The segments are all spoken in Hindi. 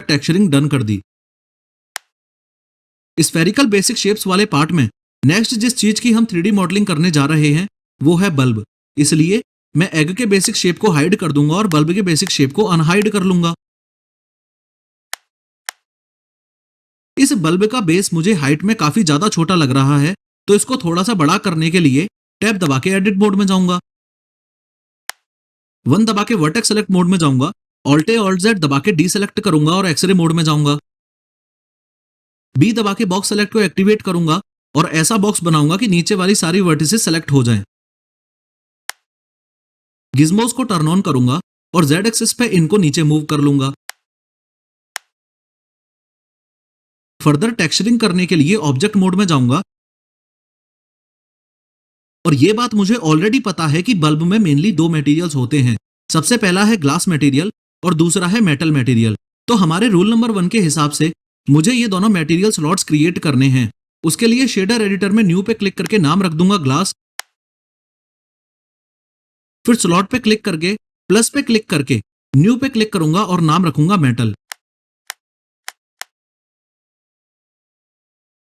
टेक्सचरिंग डन कर दी। स्फेरिकल बेसिक शेप्स वाले पार्ट में नेक्स्ट जिस चीज की हम 3D मॉडलिंग करने जा रहे हैं वो है बल्ब। इसलिए मैं एग के बेसिक शेप को हाइड कर दूंगा और बल्ब के बेसिक शेप को अनहाइड कर लूंगा। इस बल्ब का बेस मुझे हाइट में काफी ज्यादा छोटा लग रहा है, तो इसको थोड़ा सा बड़ा करने के लिए टैब दबा के एडिट मोड में जाऊंगा। 1 दबा के वर्टेक्स सेलेक्ट मोड में जाऊंगा, ऑल्ट ए ऑल्ट जेड दबा के डी सेलेक्ट करूंगा और एक्सरे मोड में जाऊंगा। बी दबा के बॉक्स सेलेक्ट को एक्टिवेट करूंगा और ऐसा बॉक्स बनाऊंगा कि नीचे वाली सारी वर्टिसेस सेलेक्ट हो जाएं। गिज्मोस को टर्न ऑन करूंगा और जेड एक्सिस पे इनको नीचे मूव कर लूंगा। फर्दर टेक्सचरिंग करने के लिए ऑब्जेक्ट मोड में जाऊंगा और ये बात मुझे ऑलरेडी पता है कि बल्ब में मेनली 2 मटेरियल्स होते हैं। सबसे पहला है ग्लास मटेरियल और दूसरा है मेटल मटेरियल। तो हमारे रूल नंबर 1 के हिसाब से मुझे ये दोनों मटेरियल स्लॉट्स क्रिएट करने हैं। उसके लिए शेडर एडिटर में न्यू पे क्लिक करके नाम रख दूंगा ग्लास, फिर स्लॉट पे क्लिक करके प्लस पे क्लिक करके न्यू पे क्लिक करूंगा और नाम रखूंगा मेटल।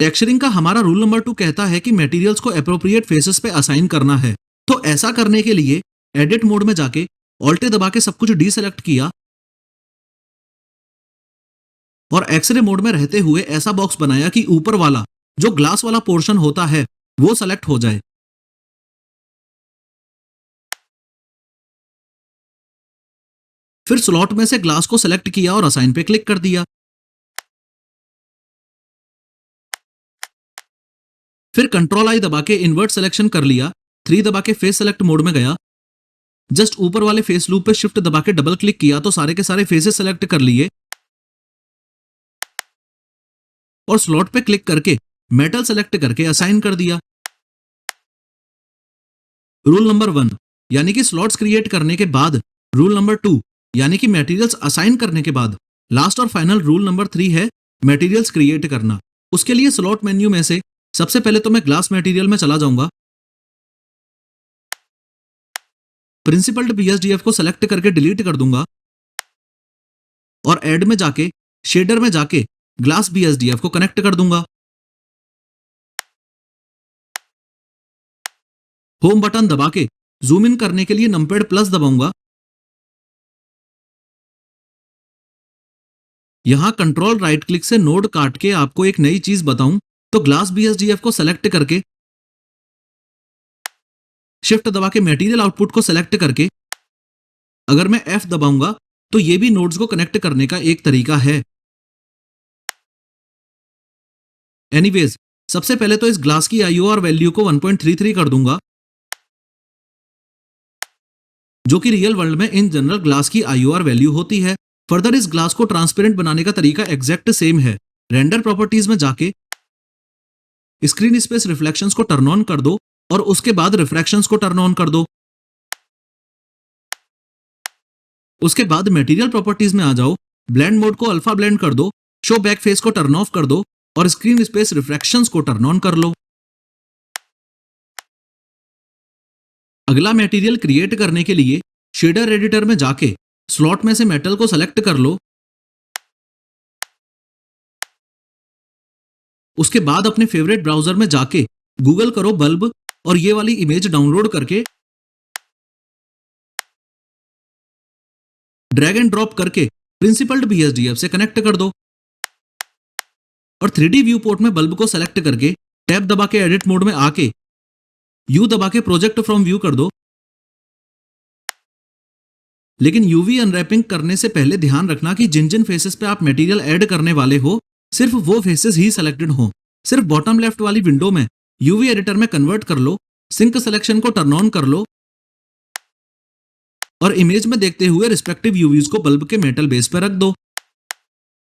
टेक्सचरिंग का हमारा रूल नंबर 2 कहता है कि मटेरियल्स को एप्रोप्रिएट फेसेस पे असाइन करना है। तो ऐसा करने के लिए एडिट मोड में जाके ऑल्ट दबा के सब कुछ डीसेलेक्ट किया और एक्सरे मोड में रहते हुए ऐसा बॉक्स बनाया कि ऊपर वाला जो ग्लास वाला पोर्शन होता है वो सेलेक्ट हो जाए। फिर स्लॉट में से ग्लास को सेलेक्ट किया और असाइन पे क्लिक कर दिया। फिर कंट्रोल आई दबा के इन्वर्ट सिलेक्शन कर लिया, 3 दबा के फेस सेलेक्ट मोड में गया। जस्ट ऊपर वाले फेस लूप पे शिफ्ट दबा के डबल क्लिक किया तो सारे के सारे फेसेस सेलेक्ट कर लिए और स्लॉट पे क्लिक करके मेटल सेलेक्ट करके असाइन कर दिया। रूल नंबर 1 यानी कि स्लॉट्स क्रिएट करने के बाद रूल नंबर 2 यानी कि मटेरियल्स असाइन करने के बाद लास्ट और फाइनल रूल नंबर 3 है मटेरियल्स क्रिएट करना। उसके लिए स्लॉट मेन्यू में से सबसे पहले तो मैं ग्लास मटेरियल में चला जाऊंगा। प्रिंसिपल्ड बीएसडीएफ को सेलेक्ट करके डिलीट कर दूंगा और ऐड में जाके शेडर में जाके ग्लास बीएसडीएफ को कनेक्ट कर दूंगा। होम बटन दबा के जूम इन करने के लिए नंपैड प्लस दबाऊंगा। यहां कंट्रोल राइट क्लिक से नोड काट के आपको एक नई चीज बताऊं तो ग्लास बीएसडीएफ को सेलेक्ट करके शिफ्ट दबा के मटेरियल आउटपुट को सेलेक्ट करके अगर मैं F दबाऊंगा तो ये भी नोड्स को कनेक्ट करने का एक तरीका है। एनीवेज सबसे पहले तो इस ग्लास की IOR वैल्यू को 1.33 कर दूंगा, जो कि रियल वर्ल्ड में इन जनरल ग्लास की IOR वैल्यू होती है। फर्दर इस ग्लास को ट्रांसपेरेंट बनाने का तरीका एग्जैक्ट सेम है। रेंडर प्रॉपर्टीज में जाके स्क्रीन स्पेस रिफ्लेक्शंस को टर्न ऑन कर दो और उसके बाद रिफ्रैक्शंस को टर्न ऑन कर दो। उसके बाद मटेरियल प्रॉपर्टीज में आ जाओ, ब्लेंड मोड को अल्फा ब्लेंड कर दो, शो बैक फेस को टर्न ऑफ कर दो और स्क्रीन स्पेस रिफ्रैक्शंस को टर्न ऑन कर लो। अगला मटेरियल क्रिएट करने के लिए शेडर एडिटर में जाके स्लॉट में से मेटल को सेलेक्ट कर लो। उसके बाद अपने फेवरेट ब्राउजर में जाके गूगल करो बल्ब और ये वाली इमेज डाउनलोड करके ड्रैग एंड ड्रॉप करके प्रिंसिपल्ड बीएसडीएफ से कनेक्ट कर दो और 3D व्यू पोर्ट में बल्ब को सेलेक्ट करके टैब दबा के एडिट मोड में आके यू दबा के प्रोजेक्ट फ्रॉम व्यू कर दो। लेकिन यूवी अनरैपिंग करने से पहले ध्यान रखना कि जिन जिन फेसेस पे आप मटेरियल ऐड करने वाले हो सिर्फ वो फेसेस ही सेलेक्टेड हो। सिर्फ बॉटम लेफ्ट वाली विंडो में यूवी एडिटर में कन्वर्ट कर लो, सिंक सिलेक्शन को टर्न ऑन कर लो और इमेज में देखते हुए रिस्पेक्टिव यूवीज को बल्ब के मेटल बेस पर रख दो।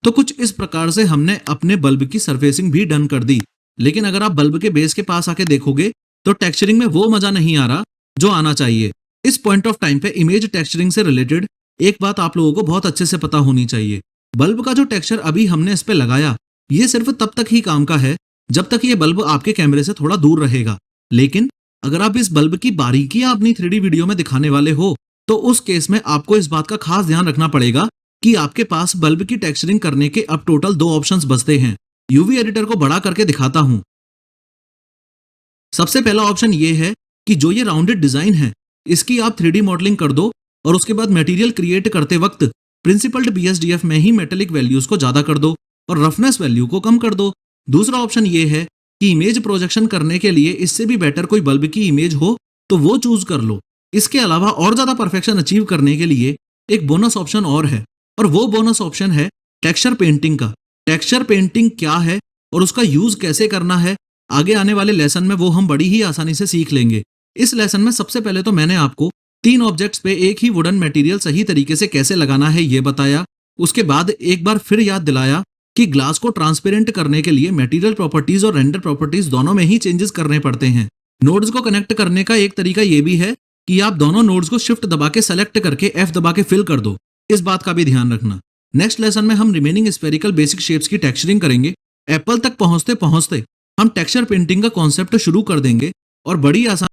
तो कुछ इस प्रकार से हमने अपने बल्ब की सरफेसिंग भी डन कर दी। लेकिन अगर आप बल्ब के बेस के पास आके देखोगे तो टेक्सचरिंग में वो मजा नहीं आ रहा जो आना चाहिए। इस पॉइंट ऑफ टाइम पे इमेज टेक्सचरिंग से रिलेटेड एक बात आप लोगों को बहुत अच्छे से पता होनी चाहिए। बल्ब का जो टेक्सचर अभी हमने इस पे लगाया ये सिर्फ तब तक ही काम का है जब तक ये बल्ब आपके कैमरे से थोड़ा दूर रहेगा। लेकिन अगर आप इस बल्ब की बारीकियां अपनी 3D वीडियो में दिखाने वाले हो तो उस केस में आपको इस बात का खास ध्यान रखना पड़ेगा कि आपके पास बल्ब की टेक्सचरिंग करने के अब टोटल 2 ऑप्शंस बचते हैं। यूवी एडिटर को बड़ा करके दिखाता हूं। सबसे पहला ऑप्शन ये है कि जो ये राउंडेड डिजाइन है, इसकी आप 3D मॉडलिंग कर दो और उसके बाद मटेरियल क्रिएट करते वक्त प्रिंसिपल्ड BSDF में ही मेटेलिक वैल्यूज को ज्यादा कर दो और रफनेस वैल्यू को कम कर दो। दूसरा ऑप्शन ये है कि इमेज प्रोजेक्शन करने के लिए इससे भी बेटर कोई बल्ब की इमेज हो तो वो चूज कर लो। इसके अलावा और ज्यादा परफेक्शन अचीव करने के लिए एक बोनस ऑप्शन और है, और वो बोनस ऑप्शन है टेक्सचर पेंटिंग का। टेक्सचर पेंटिंग क्या है और उसका यूज कैसे करना है, आगे आने वाले लेसन में वो हम बड़ी ही आसानी से सीख लेंगे। इस लेसन में सबसे पहले तो मैंने आपको 3 ऑब्जेक्ट्स पे एक ही वुडन मटेरियल सही तरीके से कैसे लगाना है ये बताया। उसके बाद एक बार फिर याद दिलाया कि ग्लास को ट्रांसपेरेंट करने के लिए मटेरियल प्रॉपर्टीज और रेंडर प्रॉपर्टीज दोनों में ही चेंजेस करने पड़ते हैं। नोड्स को कनेक्ट करने का एक तरीका ये भी है कि आप दोनों नोड्स को शिफ्ट दबा के सेलेक्ट करके F दबा के फिल कर दो। इस बात का भी ध्यान रखना। नेक्स्ट लेसन में हम रिमेनिंग स्फेरिकल बेसिक शेप्स की टेक्सचरिंग करेंगे। एप्पल तक पहुंचते पहुंचते हम टेक्सचर पेंटिंग का कॉन्सेप्ट शुरू कर देंगे और बड़ी आसान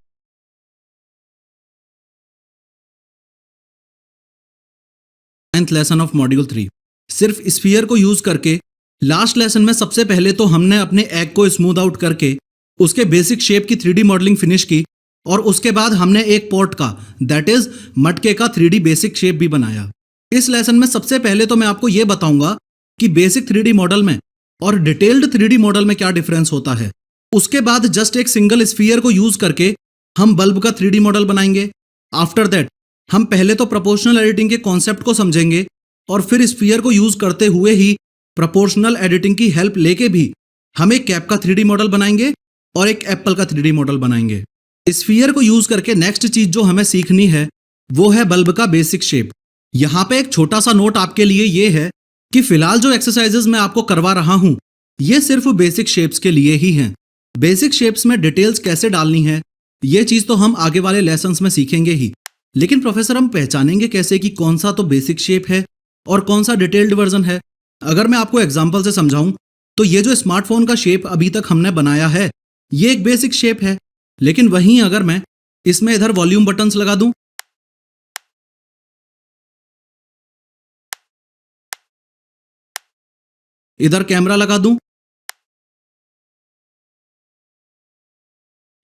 9th लेसन ऑफ मॉड्यूल 3 सिर्फ स्फीयर को यूज करके। लास्ट लेसन में सबसे पहले तो हमने अपने एग को स्मूथ आउट करके उसके बेसिक शेप की 3D मॉडलिंग फिनिश की, और उसके बाद हमने एक पॉट का दैट इज मटके का 3D बेसिक शेप भी बनाया। इस लेसन में सबसे पहले तो मैं आपको यह बताऊंगा कि बेसिक 3D मॉडल में और डिटेल्ड 3D मॉडल में क्या डिफरेंस होता है। उसके बाद जस्ट एक सिंगल स्फीयर को यूज करके हम बल्ब का 3D मॉडल बनाएंगे। आफ्टर दैट हम पहले तो प्रोपोर्शनल एडिटिंग के कॉन्सेप्ट को समझेंगे और फिर स्फीयर को यूज करते हुए ही प्रोपोर्शनल एडिटिंग की हेल्प लेके भी हम एक कैप का 3D मॉडल बनाएंगे और एक एप्पल का 3D मॉडल बनाएंगे। स्फीयर को यूज करके नेक्स्ट चीज जो हमें सीखनी है वो है बल्ब का बेसिक शेप। यहां पे एक छोटा सा नोट आपके लिए ये है कि फिलहाल जो एक्सरसाइजेस मैं आपको करवा रहा हूं ये सिर्फ बेसिक शेप्स के लिए ही हैं। बेसिक शेप्स में डिटेल्स कैसे डालनी है ये चीज तो हम आगे वाले लेसन्स में सीखेंगे ही, लेकिन प्रोफेसर हम पहचानेंगे कैसे कि कौन सा तो बेसिक शेप है और कौन सा डिटेल्ड वर्जन है। अगर मैं आपको एग्जांपल से समझाऊं तो ये जो स्मार्टफोन का शेप अभी तक हमने बनाया है ये एक बेसिक शेप है, लेकिन वहीं अगर मैं इसमें इधर वॉल्यूम बटन्स लगा दूं, इधर कैमरा लगा दूं,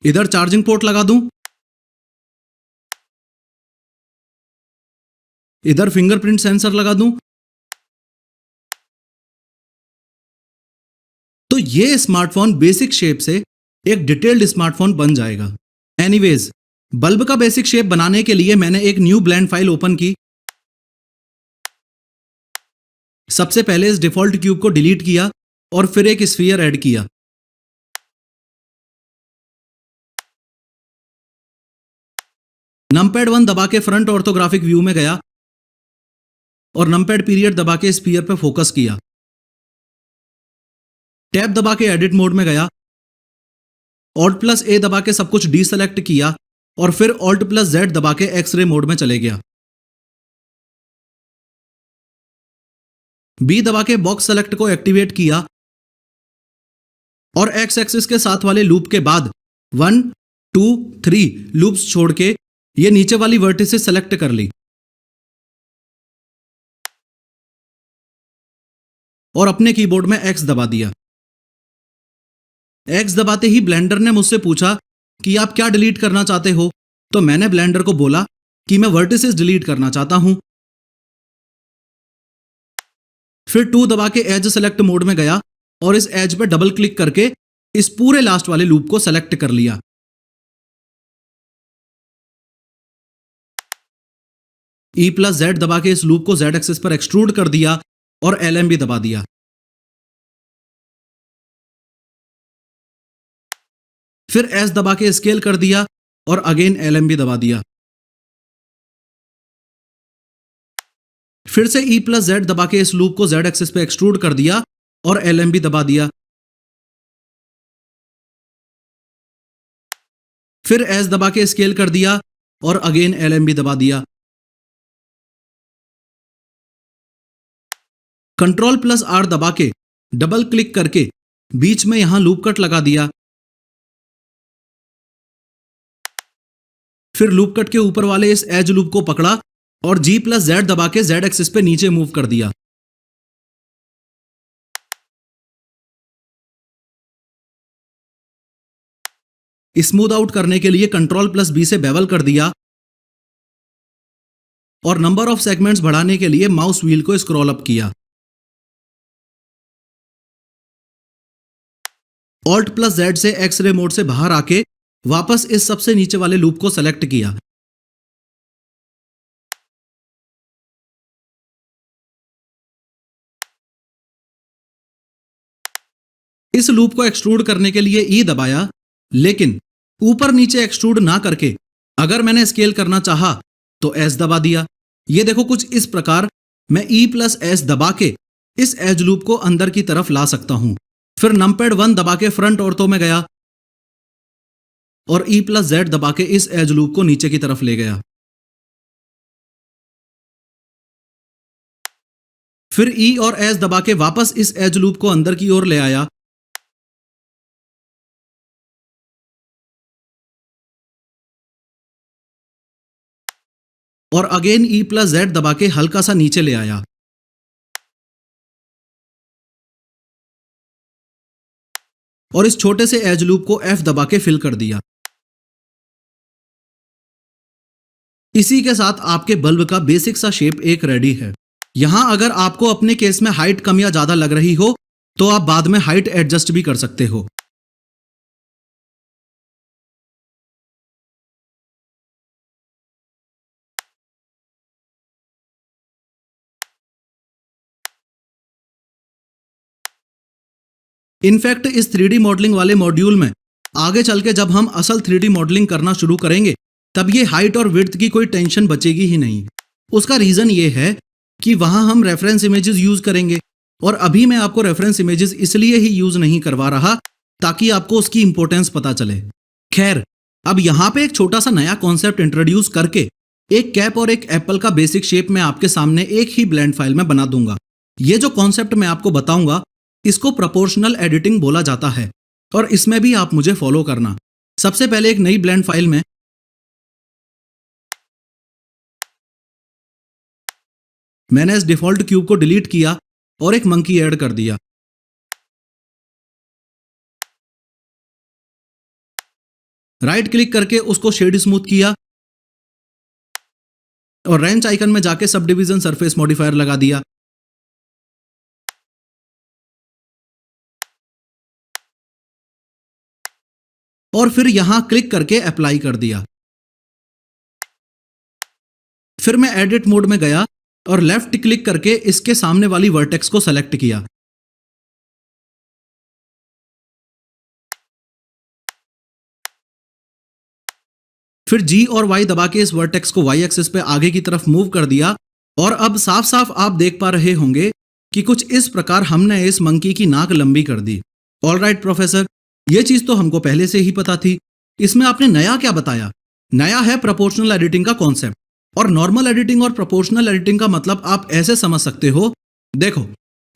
इधर चार्जिंग पोर्ट लगा दूं, इधर फिंगरप्रिंट सेंसर लगा दूं, तो ये स्मार्टफोन बेसिक शेप से एक डिटेल्ड स्मार्टफोन बन जाएगा। एनीवेज, बल्ब का बेसिक शेप बनाने के लिए मैंने एक न्यू ब्लेंड फाइल ओपन की। सबसे पहले इस डिफॉल्ट क्यूब को डिलीट किया और फिर एक स्फीयर ऐड किया। नंपैड 1 दबा के फ्रंट ऑर्थोग्राफिक व्यू में गया और नंपैड पीरियड दबा के स्फीयर पर फोकस किया। टैब दबा के एडिट मोड में गया, Alt+A दबा के सब कुछ डीसेलेक्ट किया और फिर Alt+Z दबा के एक्सरे मोड में चले गया। B दबा के बॉक्स सेलेक्ट को एक्टिवेट किया और एक्स एक्सिस के साथ वाले लूप के बाद 1, 2, 3 लूप्स छोड़ के ये नीचे वाली वर्टिसेस सेलेक्ट कर ली और अपने कीबोर्ड में X दबा दिया। X दबाते ही ब्लेंडर ने मुझसे पूछा कि आप क्या डिलीट करना चाहते हो, तो मैंने ब्लेंडर को बोला कि मैं वर्टिसेस डिलीट करना चाहता हूं। फिर 2 दबा के एज सेलेक्ट मोड में गया और इस एज पे डबल क्लिक करके इस पूरे लास्ट वाले लूप को सेलेक्ट कर लिया। E+Z दबा के इस लूप को Z एक्सिस पर एक्सट्रूड कर दिया और LMB दबा दिया। फिर S दबा के स्केल कर दिया और अगेन LMB दबा दिया। फिर से E+Z दबा के इस लूप को Z एक्सिस पे एक्सट्रूड कर दिया और LMB दबा दिया। फिर S दबा के स्केल कर दिया और अगेन LMB दबा दिया। Ctrl+R दबा के डबल क्लिक करके बीच में यहां लूप कट लगा दिया। फिर लूप कट के ऊपर वाले इस एज लूप को पकड़ा और G प्लस Z दबा के Z एक्सिस पे नीचे मूव कर दिया। स्मूथ आउट करने के लिए कंट्रोल प्लस B से बेवल कर दिया और नंबर ऑफ सेगमेंट्स बढ़ाने के लिए माउस व्हील को स्क्रॉल अप किया। ऑल्ट प्लस Z से एक्सरे मोड से बाहर आके वापस इस सबसे नीचे वाले लूप को सेलेक्ट किया। इस लूप को एक्सट्रूड करने के लिए E दबाया, लेकिन ऊपर नीचे एक्सट्रूड ना करके अगर मैंने स्केल करना चाहा तो S दबा दिया। ये देखो कुछ इस प्रकार मैं E प्लस S दबा के इस एज लूप को अंदर की तरफ ला सकता हूं। फिर नंपैड 1 दबा के फ्रंट ऑर्थो में गया और E प्लस Z दबा के इस एज लूप को नीचे की तरफ ले गया। फिर E और S दबा के वापस इस एज लूप को अंदर की ओर ले आया और अगेन E प्लस Z दबा के हल्का सा नीचे ले आया। और इस छोटे से एज लूप को F दबा के फिल कर दिया। इसी के साथ आपके बल्ब का बेसिक सा शेप एक रेडी है। यहां अगर आपको अपने केस में हाइट कम या ज्यादा लग रही हो तो आप बाद में हाइट एडजस्ट भी कर सकते हो। इनफैक्ट इस 3D मॉडलिंग वाले मॉड्यूल में आगे चल के जब हम असल 3D मॉडलिंग करना शुरू करेंगे तब ये हाइट और विड्थ की कोई टेंशन बचेगी ही नहीं। उसका रीजन ये है कि वहां हम रेफरेंस इमेजेस यूज करेंगे और अभी मैं आपको रेफरेंस इमेजेस इसलिए ही यूज नहीं करवा रहा ताकि आपको उसकी इंपॉर्टेंस पता चले। खैर, अब यहां पे एक छोटा सा नया कॉन्सेप्ट इंट्रोड्यूस करके एक कैप और एक एप्पल का बेसिक शेप मैं आपके सामने एक ही ब्लेंड फाइल में बना दूंगा। ये जो कॉन्सेप्ट मैं आपको बताऊंगा इसको प्रोपोर्शनल एडिटिंग बोला जाता है और इसमें भी आप मुझे फॉलो करना। सबसे पहले एक नई ब्लेंड फाइल में मैंने इस डिफॉल्ट क्यूब को डिलीट किया और एक मंकी ऐड कर दिया। राइट क्लिक करके उसको शेड स्मूथ किया और रेंच आइकन में जाके सब डिवीजन सरफेस मॉडिफायर लगा दिया। और फिर यहां क्लिक करके अप्लाई कर दिया। फिर मैं एडिट मोड में गया और लेफ्ट क्लिक करके इसके सामने वाली वर्टेक्स को सेलेक्ट किया। फिर G और Y दबा के इस वर्टेक्स को Y एक्सिस पे आगे की तरफ मूव कर दिया और अब साफ साफ आप देख पा रहे होंगे कि कुछ इस प्रकार हमने इस मंकी की नाक लंबी कर दी। ऑलराइट प्रोफेसर, ये चीज तो हमको पहले से ही पता थी, इसमें आपने नया क्या बताया? नया है प्रोपोर्शनल एडिटिंग का कॉन्सेप्ट। और नॉर्मल एडिटिंग और प्रोपोर्शनल एडिटिंग का मतलब आप ऐसे समझ सकते हो, देखो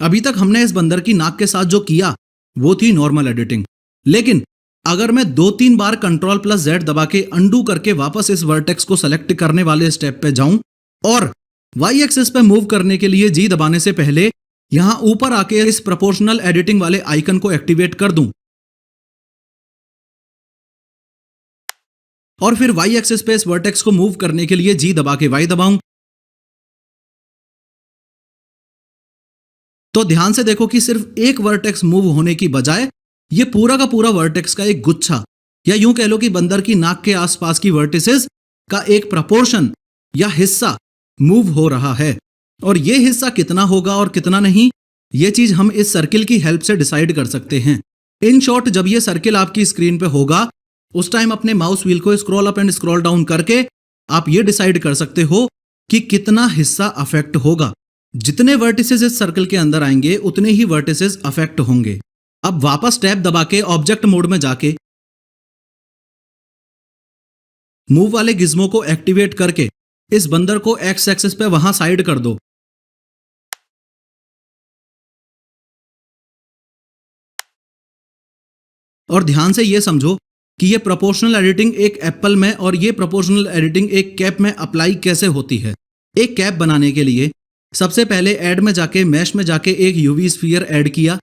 अभी तक हमने इस बंदर की नाक के साथ जो किया वो थी नॉर्मल एडिटिंग, लेकिन अगर मैं 2-3 बार कंट्रोल प्लस Z दबा के अंडू करके वापस इस वर्टेक्स को सेलेक्ट करने वाले स्टेप पे जाऊं और Y एक्सिस पे मूव करने के लिए G दबाने से पहले यहां ऊपर आके इस प्रोपोर्शनल एडिटिंग वाले आइकन को एक्टिवेट कर दूं और फिर Y एक्सिस पे इस वर्टेक्स को मूव करने के लिए G दबा के Y दबाऊं, तो ध्यान से देखो कि सिर्फ एक वर्टेक्स मूव होने की बजाय ये पूरा का पूरा वर्टेक्स का एक गुच्छा या यूं कह लो कि बंदर की नाक के आसपास की वर्टिसेस का एक प्रपोर्शन या हिस्सा मूव हो रहा है। और ये हिस्सा कितना होगा और कितना नहीं, ये चीज हम इस सर्किल की हेल्प से डिसाइड कर सकते हैं। इन शॉर्ट, जब ये सर्किल आपकी स्क्रीन पे होगा उस टाइम अपने माउस व्हील को scroll up and scroll down करके आप ये डिसाइड कर सकते हो कि कितना हिस्सा अफेक्ट होगा। जितने वर्टिसेस इस सर्कल के अंदर आएंगे उतने ही वर्टिसेस अफेक्ट होंगे। अब वापस टैब दबा के ऑब्जेक्ट मोड में जाके मूव वाले गिज्मो को एक्टिवेट करके इस बंदर को एक्स एक्सिस पे वहां साइड कर दो। और ध्यान से ये समझो कि ये प्रोपोर्शनल एडिटिंग एक एप्पल में और ये प्रोपोर्शनल एडिटिंग एक कैप में अप्लाई कैसे होती है। एक कैप बनाने के लिए सबसे पहले ऐड में जाके मैश में जाके एक यूवी स्फीयर ऐड किया।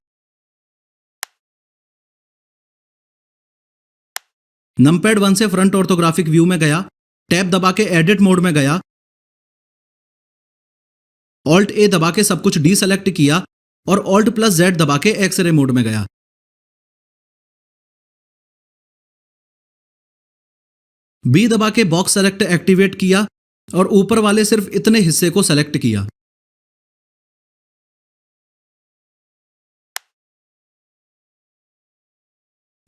नमपैड 1 से फ्रंट ऑर्थोग्राफिक व्यू में गया, टैब दबा के एडिट मोड में गया, ऑल्ट ए दबा के सब कुछ डीसेलेक्ट किया और ऑल्ट प्लस जेड दबा के एक्सरे मोड में गया। बी दबा के बॉक्स सेलेक्ट एक्टिवेट किया और ऊपर वाले सिर्फ इतने हिस्से को सेलेक्ट किया।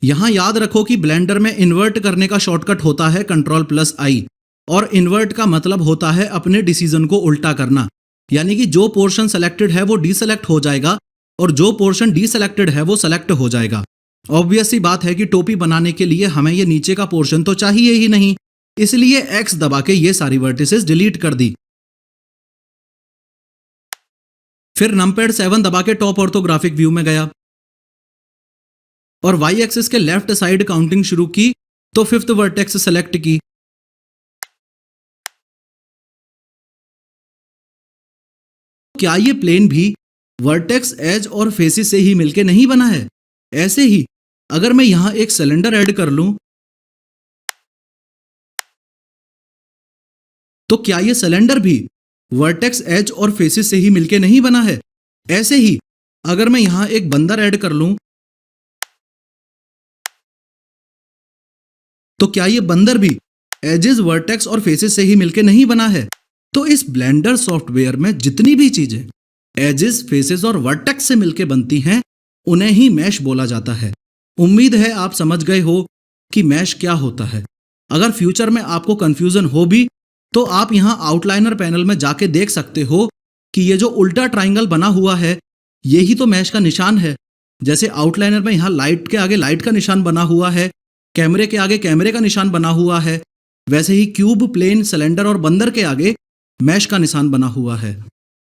यहां याद रखो कि ब्लेंडर में इन्वर्ट करने का शॉर्टकट होता है कंट्रोल प्लस आई, और इन्वर्ट का मतलब होता है अपने डिसीजन को उल्टा करना, यानी कि जो पोर्शन सेलेक्टेड है वो डीसेलेक्ट हो जाएगा और जो पोर्शन डीसेलेक्टेड है वो सेलेक्ट हो जाएगा। ऑब्वियस सी बात है कि टोपी बनाने के लिए हमें ये नीचे का पोर्शन तो चाहिए ही नहीं, इसलिए एक्स दबा के ये सारी वर्टिसेस डिलीट कर दी। फिर नमपैड 7 दबा के टॉप ऑर्थोग्राफिक व्यू में गया और वाई एक्सिस के लेफ्ट साइड काउंटिंग शुरू की तो फिफ्थ वर्टेक्स सेलेक्ट की। क्या ये प्लेन भी वर्टेक्स, एज और फेसिस से ही मिलके नहीं बना है? ऐसे ही अगर मैं यहां एक सिलेंडर ऐड कर लूं तो क्या ये सिलेंडर भी वर्टेक्स, एज और फेसिस से ही मिलके नहीं बना है? ऐसे ही अगर मैं यहां एक बंदर ऐड कर लूं तो क्या ये बंदर भी एजेस, वर्टेक्स और फेसेस से ही मिलके नहीं बना है? तो इस ब्लेंडर सॉफ्टवेयर में जितनी भी चीजें एजेस, फेसेस और वर्टेक्स से मिलके बनती हैं उन्हें ही मैश बोला जाता है। उम्मीद है आप समझ गए हो कि मैश क्या होता है। अगर फ्यूचर में आपको कंफ्यूजन हो भी तो आप यहां आउटलाइनर पैनल में जाके देख सकते हो कि ये जो उल्टा ट्राइंगल बना हुआ है यही तो मैश का निशान है। जैसे आउटलाइनर में यहां लाइट के आगे लाइट का निशान बना हुआ है, कैमरे के आगे कैमरे का निशान बना हुआ है, वैसे ही क्यूब, प्लेन, सिलेंडर और बंदर के आगे मैश का निशान बना हुआ है।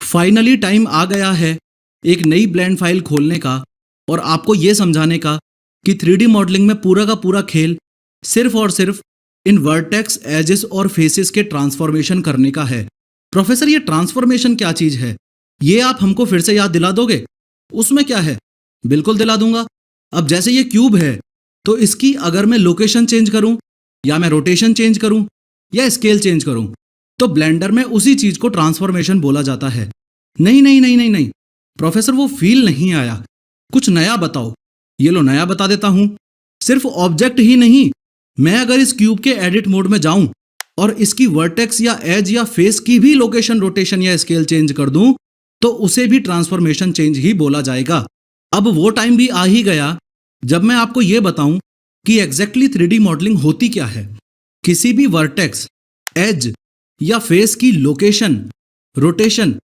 फाइनली टाइम आ गया है एक नई ब्लेंड फाइल खोलने का और आपको यह समझाने का कि 3D मॉडलिंग में पूरा का पूरा खेल सिर्फ और सिर्फ इन वर्टेक्स, एजेस और फेसेस के ट्रांसफॉर्मेशन करने का है। प्रोफेसर ये ट्रांसफॉर्मेशन क्या चीज है, ये आप हमको फिर से याद दिला दोगे? उसमें क्या है, बिल्कुल दिला दूंगा। अब जैसे ये क्यूब है तो इसकी अगर मैं लोकेशन चेंज करूं या मैं रोटेशन चेंज करूं या स्केल चेंज करूं तो ब्लेंडर में उसी चीज को ट्रांसफॉर्मेशन बोला जाता है। नहीं नहीं नहीं नहीं नहीं प्रोफेसर, वो फील नहीं आया, कुछ नया बताओ। ये लो नया बता देता हूं। सिर्फ ऑब्जेक्ट ही नहीं, मैं अगर इस क्यूब के एडिट मोड में जाऊं और इसकी वर्टेक्स या एज या फेस की भी लोकेशन, रोटेशन या स्केल चेंज कर दूं तो उसे भी ट्रांसफॉर्मेशन चेंज ही बोला जाएगा। अब वो टाइम भी आ ही गया जब मैं आपको यह बताऊं कि एग्जैक्टली 3D मॉडलिंग होती क्या है। किसी भी वर्टेक्स, एज या फेस की लोकेशन, रोटेशन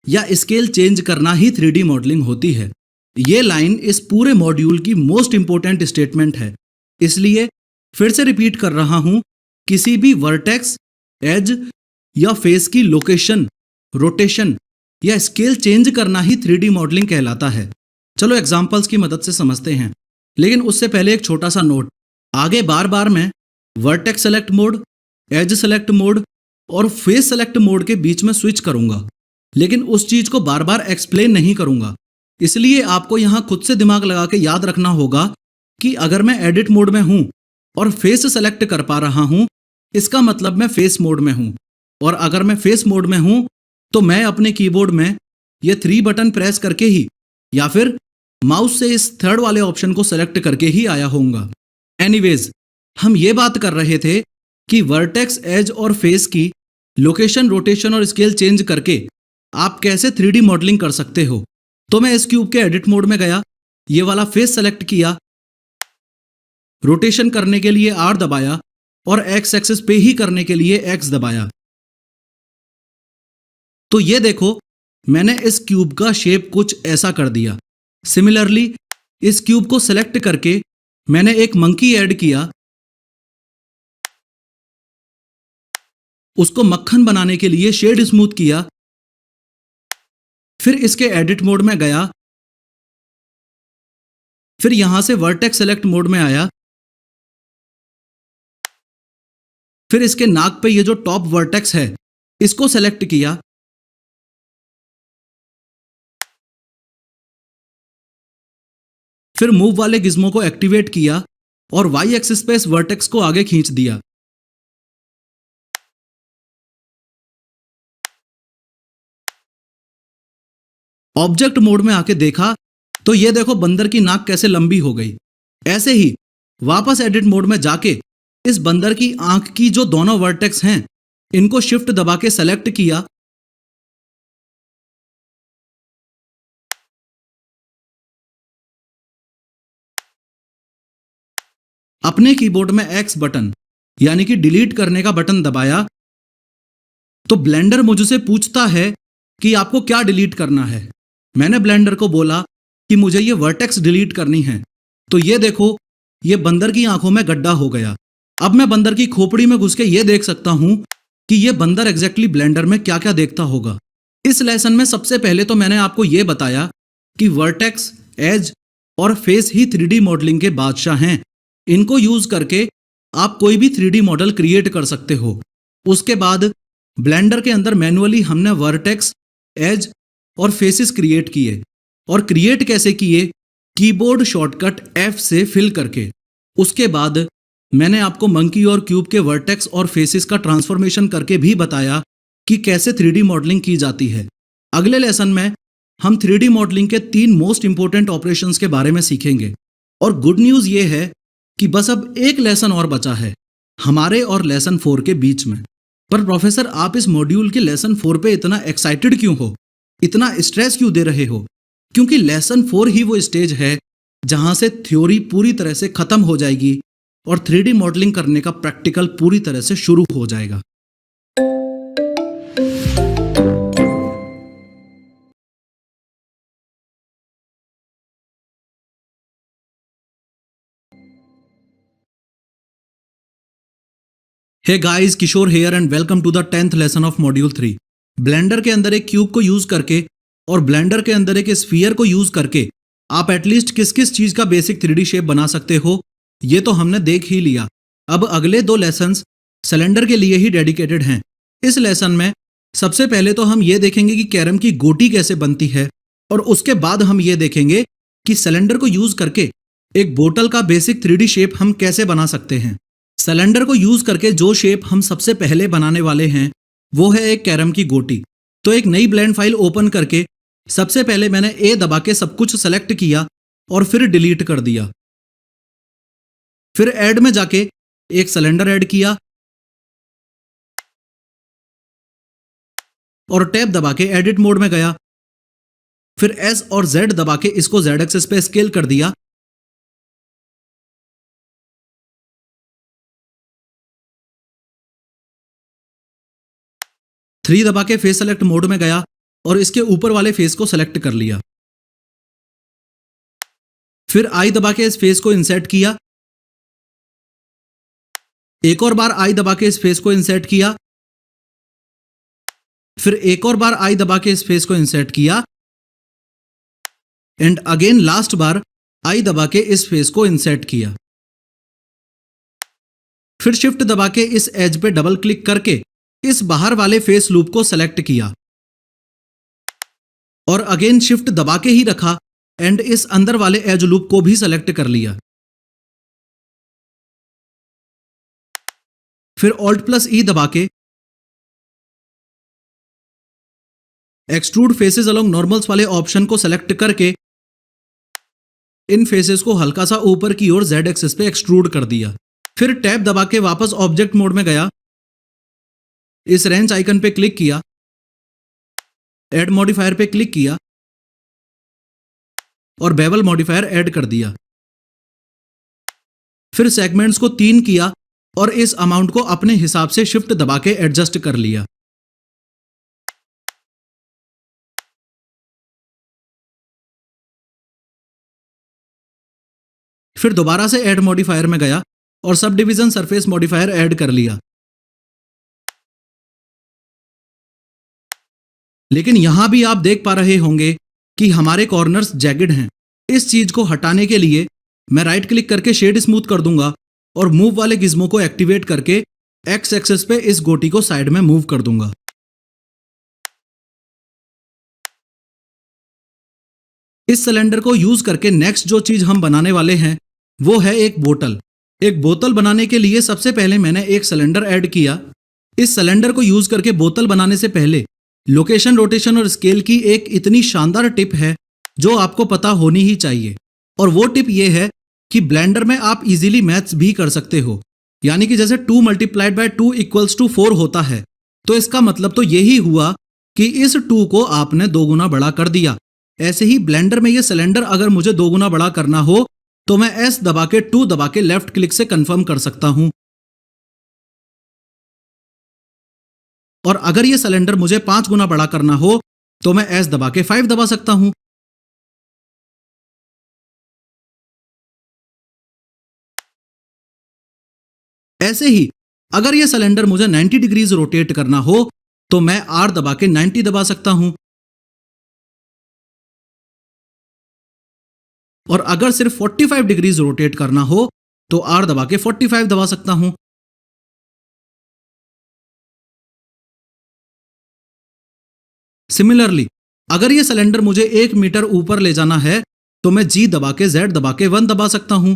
या स्केल चेंज करना ही 3D मॉडलिंग होती है। यह लाइन इस पूरे मॉड्यूल की मोस्ट इंपॉर्टेंट स्टेटमेंट है, इसलिए फिर से रिपीट कर रहा हूं, किसी भी वर्टेक्स, एज या फेस की लोकेशन, रोटेशन या स्केल चेंज करना ही 3D मॉडलिंग कहलाता है। चलो एग्जांपल्स की मदद से समझते हैं, लेकिन उससे पहले एक छोटा सा नोट। आगे बार बार मैं vertex select mode, edge select mode और फेस सेलेक्ट मोड के बीच में स्विच करूंगा, लेकिन उस चीज को बार बार एक्सप्लेन नहीं करूंगा। इसलिए आपको यहां खुद से दिमाग लगा के याद रखना होगा कि अगर मैं एडिट मोड में हूं और फेस सेलेक्ट कर पा रहा हूं, इसका मतलब मैं फेस मोड में हूं, और अगर मैं फेस मोड में हूं तो मैं अपने कीबोर्ड में ये 3 बटन प्रेस करके ही या फिर माउस से इस थर्ड वाले ऑप्शन को सेलेक्ट करके ही आया होऊंगा। एनीवेज, हम ये बात कर रहे थे कि वर्टेक्स, एज और फेस की लोकेशन, रोटेशन और स्केल चेंज करके आप कैसे 3D मॉडलिंग कर सकते हो। तो मैं इस क्यूब के एडिट मोड में गया, ये वाला फेस सेलेक्ट किया, रोटेशन करने के लिए R दबाया और एक्स एक्सिस पे ही करने के लिए X दबाया। तो ये देखो, मैंने इस क्यूब का शेप कुछ ऐसा कर दिया। सिमिलरली इस क्यूब को सेलेक्ट करके मैंने एक मंकी ऐड किया, उसको मक्खन बनाने के लिए शेड स्मूथ किया, फिर इसके एडिट मोड में गया, फिर यहां से वर्टेक्स सेलेक्ट मोड में आया, फिर इसके नाक पे ये जो टॉप वर्टेक्स है इसको सेलेक्ट किया, फिर मूव वाले गिज्मो को एक्टिवेट किया और वाई एक्सिस पे इस वर्टेक्स को आगे खींच दिया। ऑब्जेक्ट मोड में आके देखा तो ये देखो बंदर की नाक कैसे लंबी हो गई। ऐसे ही वापस एडिट मोड में जाके इस बंदर की आंख की जो दोनों वर्टेक्स हैं इनको शिफ्ट दबा के सेलेक्ट किया। अपने कीबोर्ड में एक्स बटन यानी कि डिलीट करने का बटन दबाया तो ब्लेंडर मुझसे पूछता है कि आपको क्या डिलीट करना है। मैंने ब्लेंडर को बोला कि मुझे ये वर्टेक्स डिलीट करनी है। तो ये देखो ये बंदर की आंखों में गड्ढा हो गया। अब मैं बंदर की खोपड़ी में घुस के ये देख सकता हूं कि ये बंदर एग्जैक्टली ब्लेंडर में क्या क्या देखता होगा। इस लेसन में सबसे पहले तो मैंने आपको ये बताया कि वर्टेक्स, एज और फेस ही 3D मॉडलिंग के बादशाह हैं। इनको यूज करके आप कोई भी 3D मॉडल क्रिएट कर सकते हो। उसके बाद ब्लेंडर के अंदर मैन्युअली हमने वर्टेक्स, एज और फेसेस क्रिएट किए। और क्रिएट कैसे किए? कीबोर्ड शॉर्टकट F से फिल करके। उसके बाद मैंने आपको मंकी और क्यूब के वर्टेक्स और फेसेस का ट्रांसफॉर्मेशन करके भी बताया कि कैसे 3D मॉडलिंग की जाती है। अगले लेसन में हम 3D मॉडलिंग के 3 मोस्ट इंपोर्टेंट ऑपरेशंस के बारे में सीखेंगे। और गुड न्यूज ये है कि बस अब एक लेसन और बचा है हमारे और लेसन 4 के बीच में। पर प्रोफेसर आप इस मॉड्यूल के लेसन 4 पे इतना एक्साइटेड क्यों हो, इतना स्ट्रेस क्यों दे रहे हो? क्योंकि लेसन 4 ही वो स्टेज है जहां से थ्योरी पूरी तरह से खत्म हो जाएगी और 3D मॉडलिंग करने का प्रैक्टिकल पूरी तरह से शुरू हो जाएगा। Hey guys, Kishore here and welcome to the 10th lesson of module 3। Blender के अंदर एक क्यूब को यूज करके और ब्लेंडर के अंदर एक स्फीयर को यूज करके आप एटलीस्ट किस किस चीज का बेसिक 3D शेप बना सकते हो ये तो हमने देख ही लिया। अब अगले 2 लेसन्स सिलेंडर के लिए ही डेडिकेटेड हैं। इस लेसन में सबसे पहले तो हम ये देखेंगे कि कैरम की गोटी कैसे बनती है और उसके बाद हम ये देखेंगे कि सिलेंडर को यूज करके एक बोतल का बेसिक 3D शेप हम कैसे बना सकते हैं। सिलेंडर को यूज करके जो शेप हम सबसे पहले बनाने वाले हैं वो है एक कैरम की गोटी। तो एक नई ब्लेंड फाइल ओपन करके सबसे पहले मैंने ए दबा के सब कुछ सेलेक्ट किया और फिर डिलीट कर दिया। फिर ऐड में जाके एक सिलेंडर ऐड किया और टैब दबा के एडिट मोड में गया। फिर एस और जेड दबा के इसको जेड एक्सिस पे स्केल कर दिया। थ्री दबा के फेस सेलेक्ट मोड में गया और इसके ऊपर वाले फेस को सेलेक्ट कर लिया। फिर आई दबा के इस फेस को इंसर्ट किया। एक और बार आई दबा के इस फेस को इंसर्ट किया। फिर एक और बार आई दबा के इस फेस को इंसर्ट किया एंड अगेन लास्ट बार आई दबा के इस फेस को इंसर्ट किया। फिर शिफ्ट दबा के इस एज पे डबल क्लिक करके इस बाहर वाले फेस लूप को सेलेक्ट किया और अगेन शिफ्ट दबा के ही रखा एंड इस अंदर वाले एज लूप को भी सेलेक्ट कर लिया। फिर ऑल्ट प्लस ई दबा के एक्सट्रूड फेसेस अलोंग नॉर्मल्स वाले ऑप्शन को सेलेक्ट करके इन फेसेस को हल्का सा ऊपर की ओर जेड एक्सिस पे एक्सट्रूड कर दिया। फिर टैब दबा के वापस ऑब्जेक्ट मोड में गया, इस रेंच आइकन पे क्लिक किया, ऐड मॉडिफायर पे क्लिक किया और बेवल मॉडिफायर ऐड कर दिया। फिर सेगमेंट्स को 3 किया और इस अमाउंट को अपने हिसाब से शिफ्ट दबा के एडजस्ट कर लिया। फिर दोबारा से ऐड मॉडिफायर में गया और sub division surface modifier add कर लिया। लेकिन यहां भी आप देख पा रहे होंगे कि हमारे कॉर्नर्स जैगिड हैं। इस चीज को हटाने के लिए मैं राइट क्लिक करके शेड स्मूथ कर दूंगा और मूव वाले गिज्मो को एक्टिवेट करके एक्स एक्सिस पे इस गोटी को साइड में मूव कर दूंगा। इस सिलेंडर को यूज करके नेक्स्ट जो चीज हम बनाने वाले हैं वो है एक बोतल। एक बोतल बनाने के लिए सबसे पहले मैंने एक सिलेंडर ऐड किया। इस सिलेंडर को यूज करके बोतल बनाने से पहले लोकेशन, रोटेशन और स्केल की एक इतनी शानदार टिप है जो आपको पता होनी ही चाहिए। और वो टिप ये है कि ब्लेंडर में आप इजीली मैथ्स भी कर सकते हो। यानी कि जैसे 2 मल्टीप्लाइड बाय 2 इक्वल्स टू 4 होता है, तो इसका मतलब तो यही हुआ कि इस 2 को आपने 2 गुना बड़ा कर दिया। ऐसे ही ब्लेंडर में ये सिलेंडर अगर मुझे 2 गुना बड़ा करना हो तो मैं एस दबा के 2 दबा के लेफ्ट क्लिक से कंफर्म कर सकता हूं। और अगर ये सिलेंडर मुझे 5 गुना बड़ा करना हो तो मैं एस दबा के 5 दबा सकता हूं। ऐसे ही अगर ये सिलेंडर मुझे 90 डिग्रीज रोटेट करना हो तो मैं आर दबा के 90 दबा सकता हूं। और अगर सिर्फ 45 डिग्रीज रोटेट करना हो तो आर दबा के 45 दबा सकता हूं। सिमिलरली अगर ये सिलेंडर मुझे 1 मीटर ऊपर ले जाना है तो मैं जी दबा के जेड दबा के 1 दबा सकता हूं।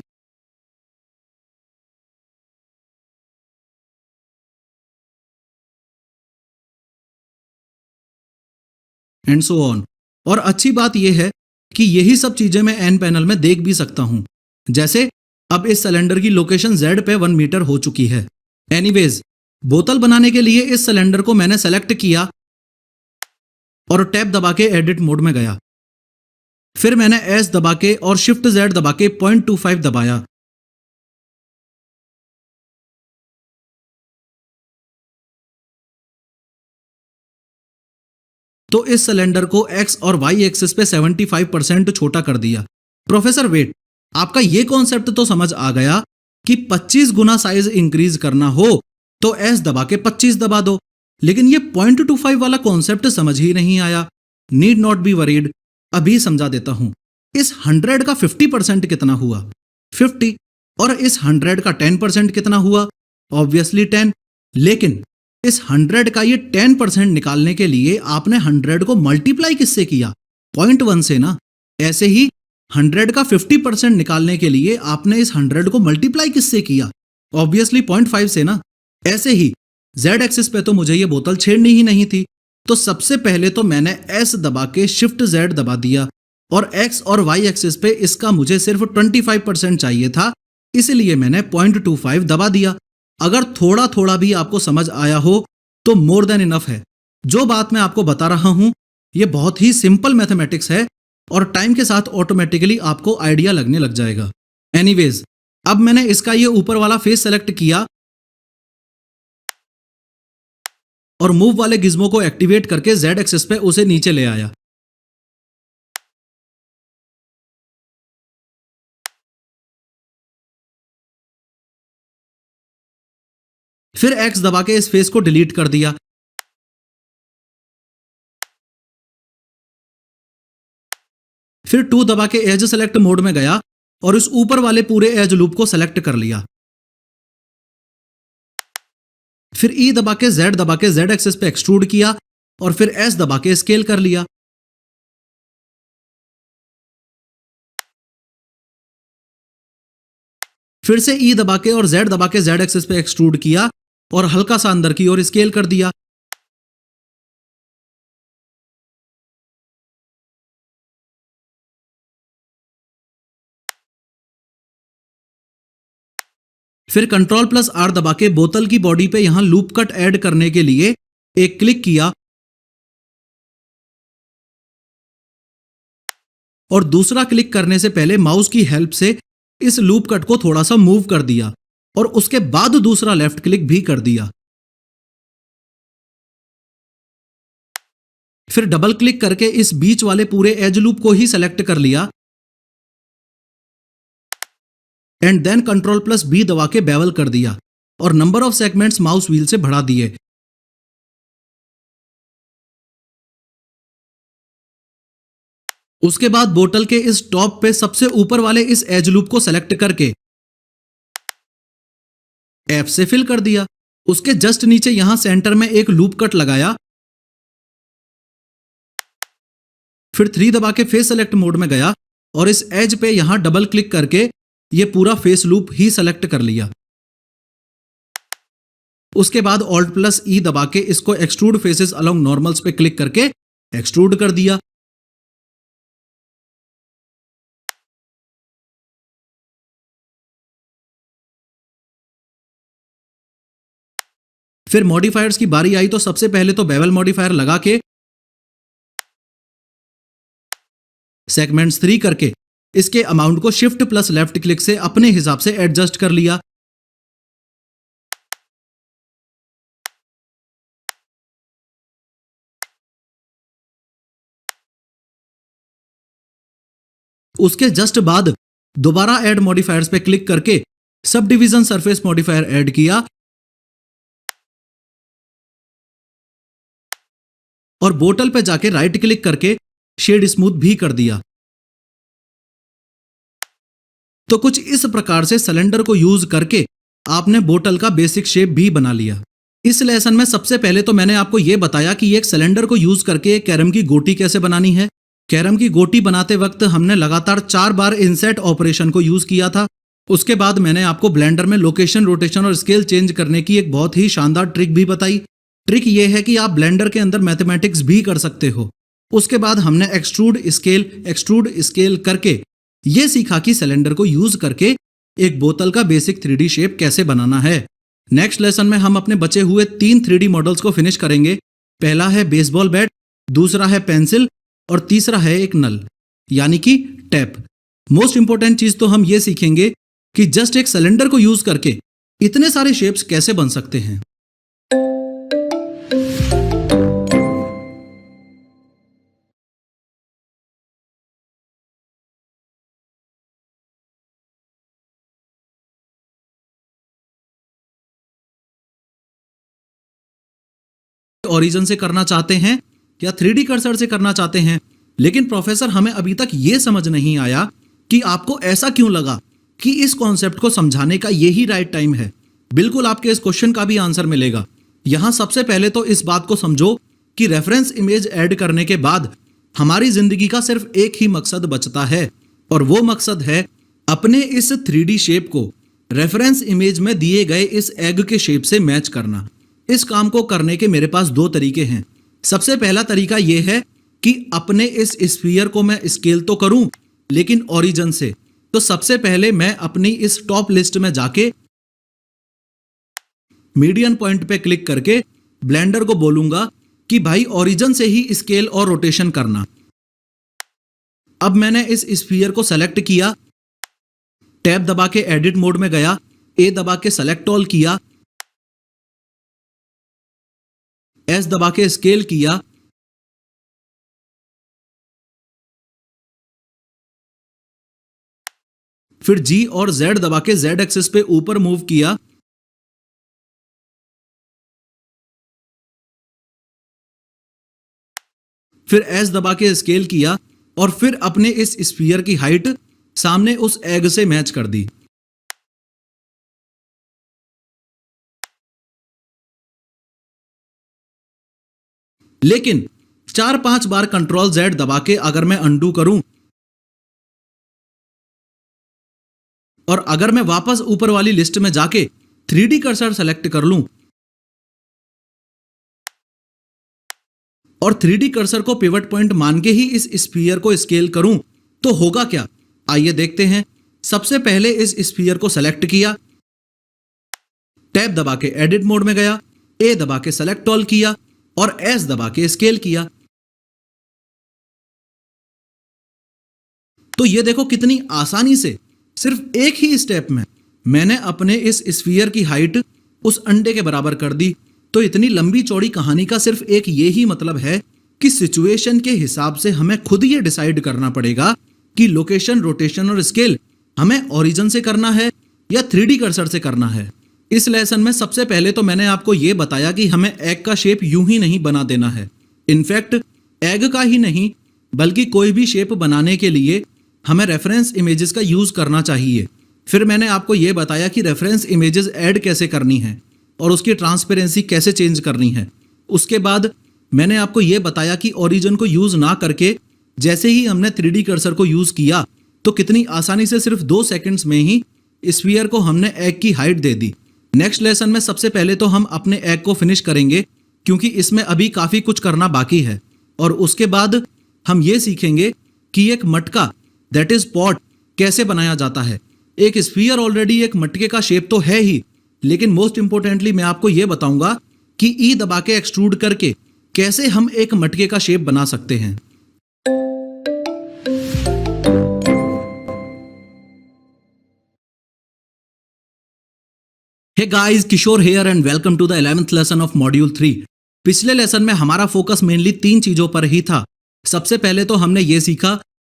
And so on. और अच्छी बात यह है कि यही सब चीजें मैं एन पैनल में देख भी सकता हूं। जैसे अब इस सिलेंडर की लोकेशन जेड पे 1 मीटर हो चुकी है। एनीवेज, बोतल बनाने के लिए इस सिलेंडर को मैंने सेलेक्ट किया और टैब दबा के एडिट मोड में गया। फिर मैंने एस दबा के और शिफ्ट जेड दबा के 0.25 दबाया। तो इस सिलेंडर को एक्स और वाई एक्सिस पे 75% छोटा कर दिया। प्रोफेसर वेट, आपका ये कॉन्सेप्ट तो समझ आ गया कि 25 गुना साइज इंक्रीज करना हो तो एस दबा के 25 दबा दो, लेकिन ये 0.25 वाला कॉन्सेप्ट समझ ही नहीं आया। नीड नॉट बी वरीड, अभी समझा देता हूं। इस 100 का 50% कितना हुआ? 50। और इस 100 का 10% कितना हुआ? ऑब्वियसली 10। लेकिन इस 100 का ये 10% निकालने के लिए आपने 100 को मल्टीप्लाई किससे किया? 0.1 से ना। ऐसे ही 100 का 50% निकालने के लिए आपने इस 100 को मल्टीप्लाई किससे किया? ऑब्वियसली 0.5 से ना। ऐसे ही z एक्सिस पे तो मुझे ये बोतल छेड़नी ही नहीं थी, तो सबसे पहले तो मैंने S दबा के शिफ्ट Z दबा दिया और x और y एक्सिस पे इसका मुझे सिर्फ 25% चाहिए था, इसलिए मैंने 0.25 दबा दिया। अगर थोड़ा थोड़ा भी आपको समझ आया हो तो मोर देन इनफ है। जो बात मैं आपको बता रहा हूं ये बहुत ही सिंपल मैथमेटिक्स है और टाइम के साथ ऑटोमेटिकली आपको आइडिया लगने लग जाएगा। एनीवेज, अब मैंने इसका ये ऊपर वाला फेस सेलेक्ट किया और मूव वाले गिज्मो को एक्टिवेट करके z एक्सिस पे उसे नीचे ले आया। फिर x दबा के इस फेस को डिलीट कर दिया। फिर 2 दबा के एज सेलेक्ट मोड में गया और इस ऊपर वाले पूरे एज लूप को सेलेक्ट कर लिया। फिर E दबा के Z एक्सिस पे एक्सट्रूड किया और फिर S दबा के स्केल कर लिया। फिर से E दबा के और Z दबा के Z एक्सिस पे एक्सट्रूड किया और हल्का सा अंदर की ओर स्केल कर दिया। फिर कंट्रोल प्लस R दबा के बोतल की बॉडी पे यहां लूप कट ऐड करने के लिए एक क्लिक किया और दूसरा क्लिक करने से पहले माउस की हेल्प से इस लूप कट को थोड़ा सा मूव कर दिया और उसके बाद दूसरा लेफ्ट क्लिक भी कर दिया। फिर डबल क्लिक करके इस बीच वाले पूरे एज लूप को ही सेलेक्ट कर लिया and then control plus B दबा के बेवल कर दिया और number of segments mouse wheel से बढ़ा दिए। उसके बाद बोतल के इस टॉप पे सबसे ऊपर वाले इस एज लूप को सेलेक्ट करके एफ से फिल कर दिया। उसके जस्ट नीचे यहां सेंटर में एक लूप कट लगाया। फिर 3 दबा के फेस सेलेक्ट मोड में गया और इस एज पे यहां डबल क्लिक करके ये पूरा फेस लूप ही सेलेक्ट कर लिया। उसके बाद Alt+E दबा के इसको एक्सट्रूड फेसेस अलोंग नॉर्मल्स पे क्लिक करके एक्सट्रूड कर दिया। फिर मॉडिफायर्स की बारी आई तो सबसे पहले तो बेवल मॉडिफायर लगा के सेगमेंट्स 3 करके इसके अमाउंट को शिफ्ट प्लस लेफ्ट क्लिक से अपने हिसाब से एडजस्ट कर लिया। उसके जस्ट बाद दोबारा ऐड मॉडिफायर्स पे क्लिक करके sub division surface modifier add किया और बोतल पे जाके राइट क्लिक करके शेड स्मूथ भी कर दिया। तो कुछ इस प्रकार से सिलेंडर को यूज करके आपने बोतल का बेसिक शेप भी बना लिया। इस लेसन में सबसे पहले तो मैंने आपको यह बताया कि एक सिलेंडर को यूज करके एक कैरम की गोटी कैसे बनानी है। कैरम की गोटी बनाते वक्त हमने लगातार 4 बार इनसेट ऑपरेशन को यूज किया था। उसके बाद मैंने आपको ब्लेंडर में लोकेशन, रोटेशन और स्केल चेंज करने की एक बहुत ही शानदार ट्रिक भी बताई। ट्रिक यह है कि आप ब्लेंडर के अंदर मैथमेटिक्स भी कर सकते हो। उसके बाद हमने एक्सट्रूड स्केल करके यह सीखा कि सिलेंडर को यूज करके एक बोतल का बेसिक 3D शेप कैसे बनाना है। नेक्स्ट लेसन में हम अपने बचे हुए 3 3D मॉडल्स को फिनिश करेंगे। पहला है बेसबॉल बैट, दूसरा है पेंसिल और तीसरा है एक नल यानी कि टैप। मोस्ट इंपॉर्टेंट चीज तो हम ये सीखेंगे कि जस्ट एक सिलेंडर को यूज करके इतने सारे शेप्स कैसे बन सकते हैं। ओरिजिन से करना चाहते हैं या 3D कर्सर से करना चाहते हैं, लेकिन प्रोफेसर हमें अभी तक यह समझ नहीं आया कि आपको ऐसा क्यों लगा कि इस कॉन्सेप्ट को समझाने का यही राइट टाइम है। बिल्कुल आपके इस क्वेश्चन का भी आंसर मिलेगा। यहां सबसे पहले तो इस बात को समझो कि रेफरेंस इमेज ऐड करने के बाद हमारी जिंदगी का सिर्फ एक ही मकसद बचता है और वो मकसद है अपने इस 3D शेप को रेफरेंस इमेज में दिए गए इस एग के शेप से मैच करना। इस काम को करने के मेरे पास 2 तरीके हैं। सबसे पहला तरीका यह है कि अपने इस स्फीयर को मैं स्केल तो करूं लेकिन ओरिजिन से। तो सबसे पहले मैं अपनी इस टॉप लिस्ट में जाके मीडियन पॉइंट पे क्लिक करके ब्लेंडर को बोलूंगा कि भाई ओरिजिन से ही स्केल और रोटेशन करना। अब मैंने इस स्फीयर को सेलेक्ट किया, टैब दबा के एडिट मोड में गया, ए दबा के सेलेक्ट ऑल किया, एस दबा के स्केल किया, फिर जी और जेड दबा के जेड एक्सिस पे ऊपर मूव किया, फिर एस दबा के स्केल किया और फिर अपने इस स्फीयर की हाइट सामने उस एग से मैच कर दी। लेकिन 4-5 बार कंट्रोल जेड दबा के अगर मैं अंडू करूं और अगर मैं वापस ऊपर वाली लिस्ट में जाके 3D कर्सर सेलेक्ट कर लूं और 3D कर्सर को पिवट पॉइंट मान के ही इस स्फीयर को स्केल करूं तो होगा क्या, आइए देखते हैं। सबसे पहले इस स्फीयर को सेलेक्ट किया, टैब दबा के एडिट मोड में गया, ए दबा के सेलेक्ट ऑल किया और एस दबा के स्केल किया। तो ये देखो कितनी आसानी से सिर्फ एक ही स्टेप में मैंने अपने इस स्फीयर की हाइट उस अंडे के बराबर कर दी। तो इतनी लंबी चौड़ी कहानी का सिर्फ एक ये ही मतलब है कि सिचुएशन के हिसाब से हमें खुद ये डिसाइड करना पड़ेगा कि लोकेशन, रोटेशन और स्केल हमें ओरिजिन से करना है या 3D कर्सर से करना है। इस लेसन में सबसे पहले तो मैंने आपको यह बताया कि हमें एग का शेप यूं ही नहीं बना देना है। इनफैक्ट एग का ही नहीं बल्कि कोई भी शेप बनाने के लिए हमें रेफरेंस इमेजेस का यूज करना चाहिए। फिर मैंने आपको यह बताया कि रेफरेंस इमेजेस ऐड कैसे करनी है और उसकी ट्रांसपेरेंसी कैसे चेंज करनी है। उसके बाद मैंने आपको यह बताया कि ओरिजिन को यूज ना करके जैसे ही हमने 3D कर्सर को यूज किया तो कितनी आसानी से सिर्फ 2 सेकंड्स में ही स्फीयर को हमने एग की हाइट दे दी। नेक्स्ट लेसन में सबसे पहले तो हम अपने एग को फिनिश करेंगे क्योंकि इसमें अभी काफी कुछ करना बाकी है, और उसके बाद हम ये सीखेंगे कि एक मटका दैट इज पॉट कैसे बनाया जाता है। एक स्फीयर ऑलरेडी एक मटके का शेप तो है ही, लेकिन मोस्ट इंपोर्टेंटली मैं आपको यह बताऊंगा कि ई दबा के एक्सट्रूड करके कैसे हम एक मटके का शेप बना सकते हैं। Hey guys, Kishore here and welcome to the 11th lesson of module 3। पिछले लेसन में हमारा फोकस मेनली 3 चीजों पर ही था। सबसे पहले तो हमने ये सीखा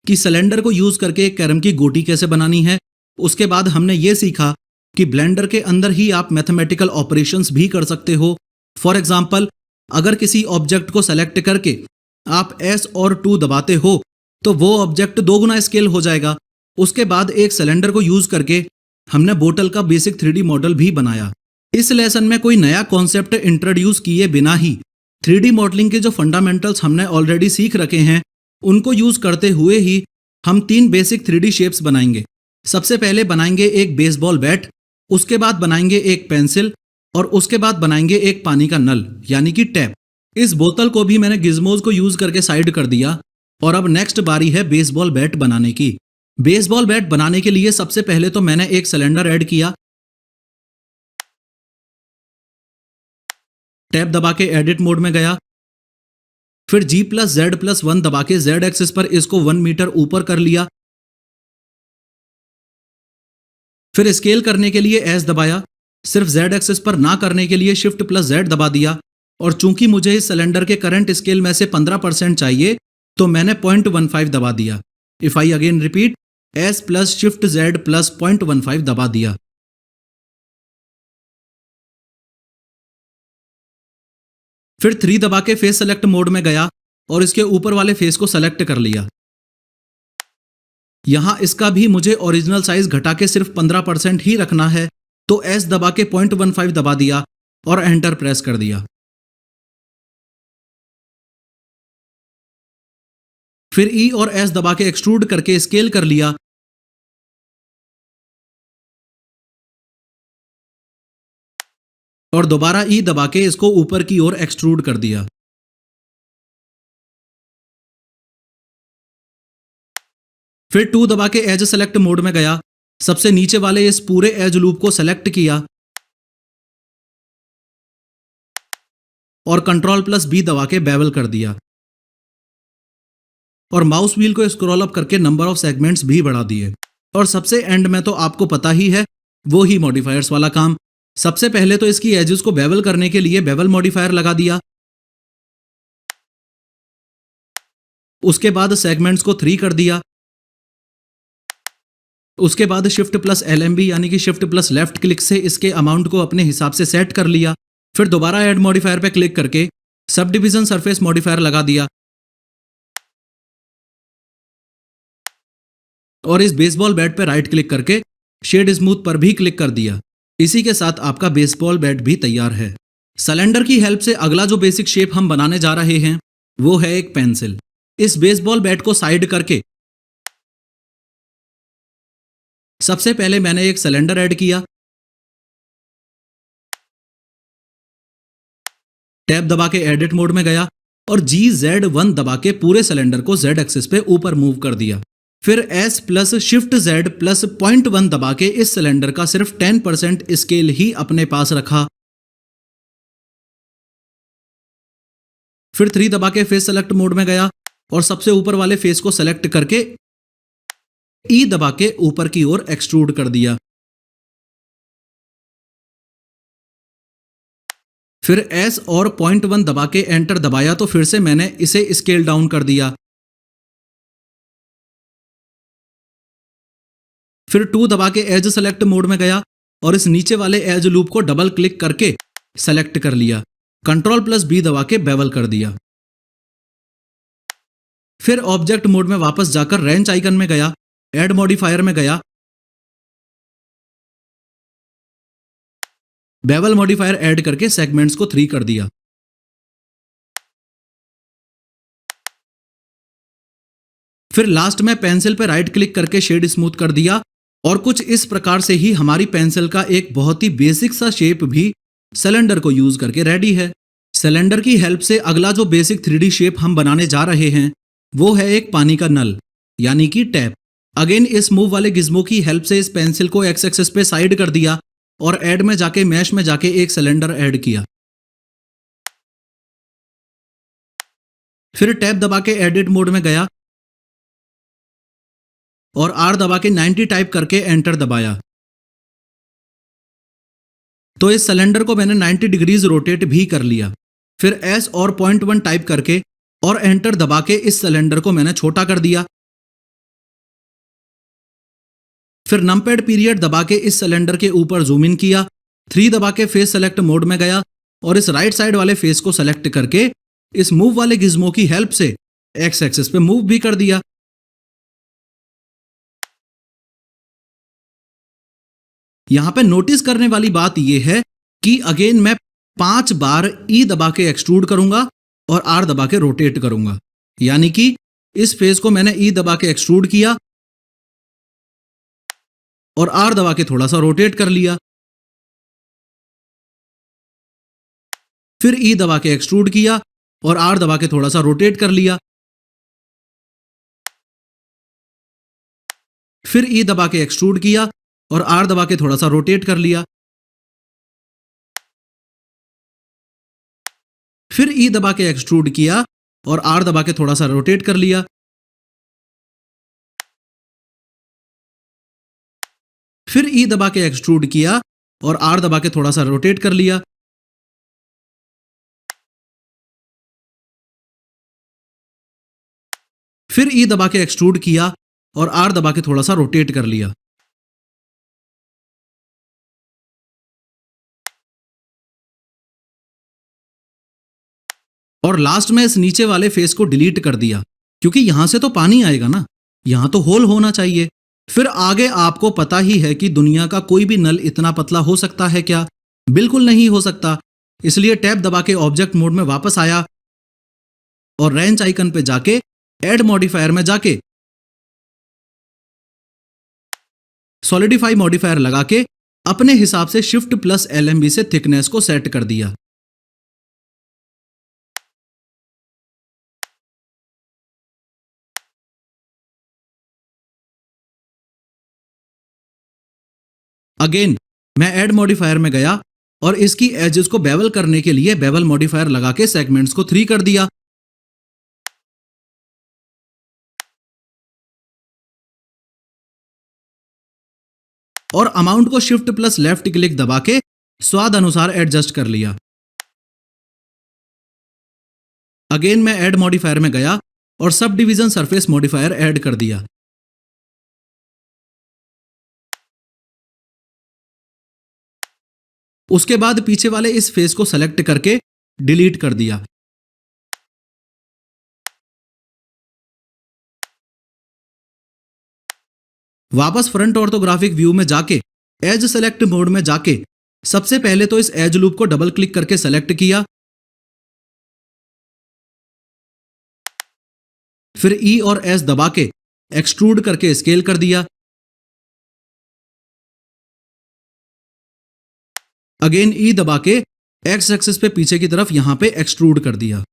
कि सिलेंडर को यूज करके एक कैरम की गोटी कैसे बनानी है। उसके बाद हमने ये सीखा कि ब्लेंडर के अंदर ही आप मैथमेटिकल ऑपरेशंस भी कर सकते हो। फॉर एग्जाम्पल, अगर किसी ऑब्जेक्ट को सेलेक्ट करके आप S और 2 दबाते हो तो वो ऑब्जेक्ट 2 गुना स्केल हो जाएगा। उसके बाद एक सिलेंडर को यूज करके हमने बोतल का बेसिक 3D मॉडल भी बनाया। इस लेसन में कोई नया कॉन्सेप्ट इंट्रोड्यूस किए बिना ही 3D मॉडलिंग के जो फंडामेंटल्स हमने ऑलरेडी सीख रखे हैं उनको यूज करते हुए ही हम 3 बेसिक 3D शेप्स बनाएंगे। सबसे पहले बनाएंगे एक बेसबॉल बैट, उसके बाद बनाएंगे एक पेंसिल, और उसके बाद बनाएंगे एक पानी का नल यानी कि टैप। इस बोतल को भी मैंने गिज्मोज को यूज करके साइड कर दिया, और अब नेक्स्ट बारी है बेसबॉल बैट बनाने की। बेसबॉल बैट बनाने के लिए सबसे पहले तो मैंने एक सिलेंडर ऐड किया, टैप दबा के एडिट मोड में गया, फिर G+Z+1 दबा के Z एक्सिस पर इसको 1 मीटर ऊपर कर लिया, फिर स्केल करने के लिए S दबाया, सिर्फ Z एक्सिस पर ना करने के लिए Shift+Z दबा दिया, और चूंकि मुझे इस सिलेंडर के करंट स्केल में से 15% चाहिए तो मैंने 0.15 दबा दिया। If I again repeat, S plus Shift+Z plus 0.15 दबा दिया। फिर 3 दबा के फेस सेलेक्ट मोड में गया और इसके ऊपर वाले फेस को सेलेक्ट कर लिया। यहां इसका भी मुझे ओरिजिनल साइज घटा के सिर्फ 15% ही रखना है, तो S दबा के 0.15 दबा दिया और एंटर प्रेस कर दिया। फिर E और S दबा के एक्सट्रूड करके स्केल कर लिया, और दोबारा E दबा के इसको ऊपर की ओर एक्सट्रूड कर दिया। फिर 2 दबा के एज सेलेक्ट मोड में गया, सबसे नीचे वाले इस पूरे एज लूप को सेलेक्ट किया और Ctrl+B दबा के बेवल कर दिया, और माउस व्हील को स्क्रॉल अप करके नंबर ऑफ सेगमेंट्स भी बढ़ा दिए। और सबसे एंड में तो आपको पता ही है, वो ही मॉडिफायर्स वाला काम। सबसे पहले तो इसकी एजेस को बेवल करने के लिए बेवल मॉडिफायर लगा दिया, उसके बाद सेगमेंट्स को 3 कर दिया, उसके बाद Shift+LMB यानी कि शिफ्ट प्लस लेफ्ट क्लिक से इसके अमाउंट को अपने हिसाब से सेट कर लिया। फिर दोबारा ऐड मॉडिफायर पे क्लिक करके सब डिवीजन सरफेस मॉडिफायर लगा दिया, और इस बेसबॉल बैट पे राइट क्लिक करके शेड स्मूथ पर भी क्लिक कर दिया। इसी के साथ आपका बेसबॉल बैट भी तैयार है। सिलेंडर की हेल्प से अगला जो बेसिक शेप हम बनाने जा रहे हैं वो है एक पेंसिल। इस बेसबॉल बैट को साइड करके सबसे पहले मैंने एक सिलेंडर ऐड किया, टैप दबा के एडिट मोड में गया और GZ1 दबा के पूरे सिलेंडर को Z एक्सिस पे ऊपर मूव कर दिया। फिर S प्लस Shift+Z प्लस 0.1 दबा के इस सिलेंडर का सिर्फ 10% स्केल ही अपने पास रखा। फिर 3 दबा के फेस सेलेक्ट मोड में गया और सबसे ऊपर वाले फेस को सेलेक्ट करके E दबा के ऊपर की ओर एक्सट्रूड कर दिया। फिर S और 0.1 दबा के एंटर दबाया तो फिर से मैंने इसे स्केल डाउन कर दिया। फिर 2 दबा के एज सेलेक्ट मोड में गया और इस नीचे वाले एज लूप को डबल क्लिक करके सेलेक्ट कर लिया, Ctrl+B दबा के बेवल कर दिया। फिर ऑब्जेक्ट मोड में वापस जाकर रेंच आइकन में गया, ऐड मॉडिफायर में गया, बेवल मॉडिफायर ऐड करके सेगमेंट्स को 3 कर दिया। फिर लास्ट में पेंसिल पे राइट क्लिक करके शेड स्मूथ कर दिया और कुछ इस प्रकार से ही हमारी पेंसिल का एक बहुत ही बेसिक सा शेप भी सिलेंडर को यूज करके रेडी है। सिलेंडर की हेल्प से अगला जो बेसिक 3D शेप हम बनाने जा रहे हैं वो है एक पानी का नल यानी कि टैप। अगेन इस मूव वाले गिज्मो की हेल्प से इस पेंसिल को एक्स एक्सिस पे साइड कर दिया और ऐड में जाके मैश में जाके एक सिलेंडर ऐड किया। फिर टैप दबा के एडिट मोड में गया और आर दबा के 90 टाइप करके एंटर दबाया तो इस सिलेंडर को मैंने 90 डिग्रीज रोटेट भी कर लिया। फिर एस और 0.1 टाइप करके और एंटर दबा के इस सिलेंडर को मैंने छोटा कर दिया। फिर नंपैड पीरियड दबा के इस सिलेंडर के ऊपर जूम इन किया, 3 दबा के फेस सेलेक्ट मोड में गया और इस राइट साइड वाले फेस को सेलेक्ट करके इस मूव वाले गिज्मो की हेल्प से एक्स एक्सिस पे मूव भी कर दिया। यहां पे नोटिस करने वाली बात यह है कि अगेन मैं 5 बार ई दबा के एक्सट्रूड करूंगा और आर दबा के रोटेट करूंगा, यानी कि इस फेस को मैंने ई दबा के एक्सट्रूड किया और आर दबा के थोड़ा सा रोटेट कर लिया, फिर ई दबा के एक्सट्रूड किया और आर दबा के थोड़ा सा रोटेट कर लिया, फिर ई दबा के एक्सट्रूड किया और आर दबा के थोड़ा सा रोटेट कर लिया, फिर ई दबा के एक्सट्रूड किया और आर दबा के थोड़ा सा रोटेट कर लिया, फिर ई दबा के एक्सट्रूड किया और आर दबा के थोड़ा सा रोटेट कर लिया, फिर ई दबा के एक्सट्रूड किया और आर दबा के थोड़ा सा रोटेट कर लिया। और लास्ट में इस नीचे वाले फेस को डिलीट कर दिया क्योंकि यहां से तो पानी आएगा ना, यहां तो होल होना चाहिए। फिर आगे आपको पता ही है कि दुनिया का कोई भी नल इतना पतला हो सकता है क्या? बिल्कुल नहीं हो सकता। इसलिए टैब दबा के ऑब्जेक्ट मोड में वापस आया और रेंच आइकन पे जाके ऐड मॉडिफायर में जाके सॉलिडिफाई मॉडिफायर लगा के अपने हिसाब से शिफ्ट प्लस LMB से थिकनेस को सेट कर दिया। अगेन मैं ऐड मॉडिफायर में गया और इसकी एजेस को बेवल करने के लिए बेवल मॉडिफायर लगा के सेगमेंट्स को 3 कर दिया। और अमाउंट को शिफ्ट प्लस लेफ्ट क्लिक दबा के स्वाद अनुसार एडजस्ट कर लिया। अगेन मैं ऐड मॉडिफायर में गया और sub division surface modifier add कर दिया। उसके बाद पीछे वाले इस फेस को सेलेक्ट करके डिलीट कर दिया। वापस फ्रंट ऑर्थोग्राफिक व्यू में जाके एज सेलेक्ट मोड में जाके सबसे पहले तो इस एज लूप को डबल क्लिक करके सेलेक्ट किया, फिर ई और एस दबा के एक्सट्रूड करके स्केल कर दिया। अगेन ई दबा के एक्स एक्सिस पे पीछे की तरफ यहां पे एक्सट्रूड कर दिया।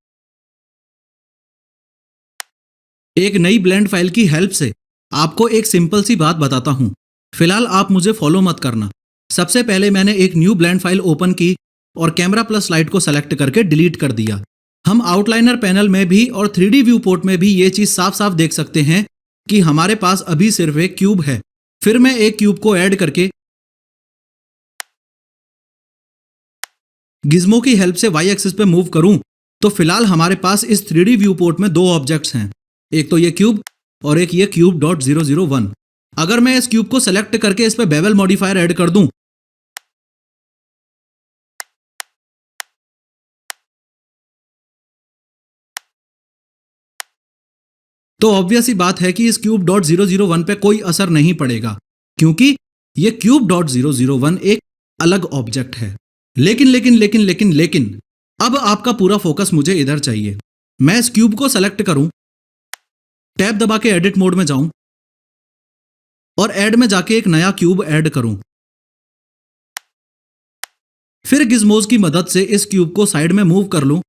एक नई ब्लेंड फाइल की हेल्प से आपको एक सिंपल सी बात बताता हूं। फिलहाल आप मुझे फॉलो मत करना। सबसे पहले मैंने एक न्यू ब्लेंड फाइल ओपन की और कैमरा प्लस लाइट को सेलेक्ट करके डिलीट कर दिया। हम आउटलाइनर पैनल में भी और 3D व्यू पोर्ट में भी ये चीज साफ साफ देख सकते हैं कि हमारे पास अभी सिर्फ एक क्यूब है। फिर मैं एक क्यूब को ऐड करके गिज्मो की हेल्प से वाई एक्सिस पे मूव करूं तो फिलहाल हमारे पास इस 3D व्यू पोर्ट में 2 ऑब्जेक्ट्स हैं, एक तो ये क्यूब और एक ये क्यूब डॉट 001। अगर मैं इस क्यूब को सेलेक्ट करके इस पे बेवल मॉडिफायर ऐड कर दूं तो ऑब्वियस ही बात है कि इस क्यूब डॉट 001 पे कोई असर नहीं पड़ेगा क्योंकि ये क्यूब डॉट 001 एक अलग ऑब्जेक्ट है। लेकिन अब आपका पूरा फोकस मुझे इधर चाहिए। मैं इस क्यूब को सेलेक्ट करूं टैब दबा के एडिट मोड में जाऊं और ऐड में जाके एक नया क्यूब ऐड करूं। फिर गिज़मोज की मदद से इस क्यूब को साइड में मूव कर लूं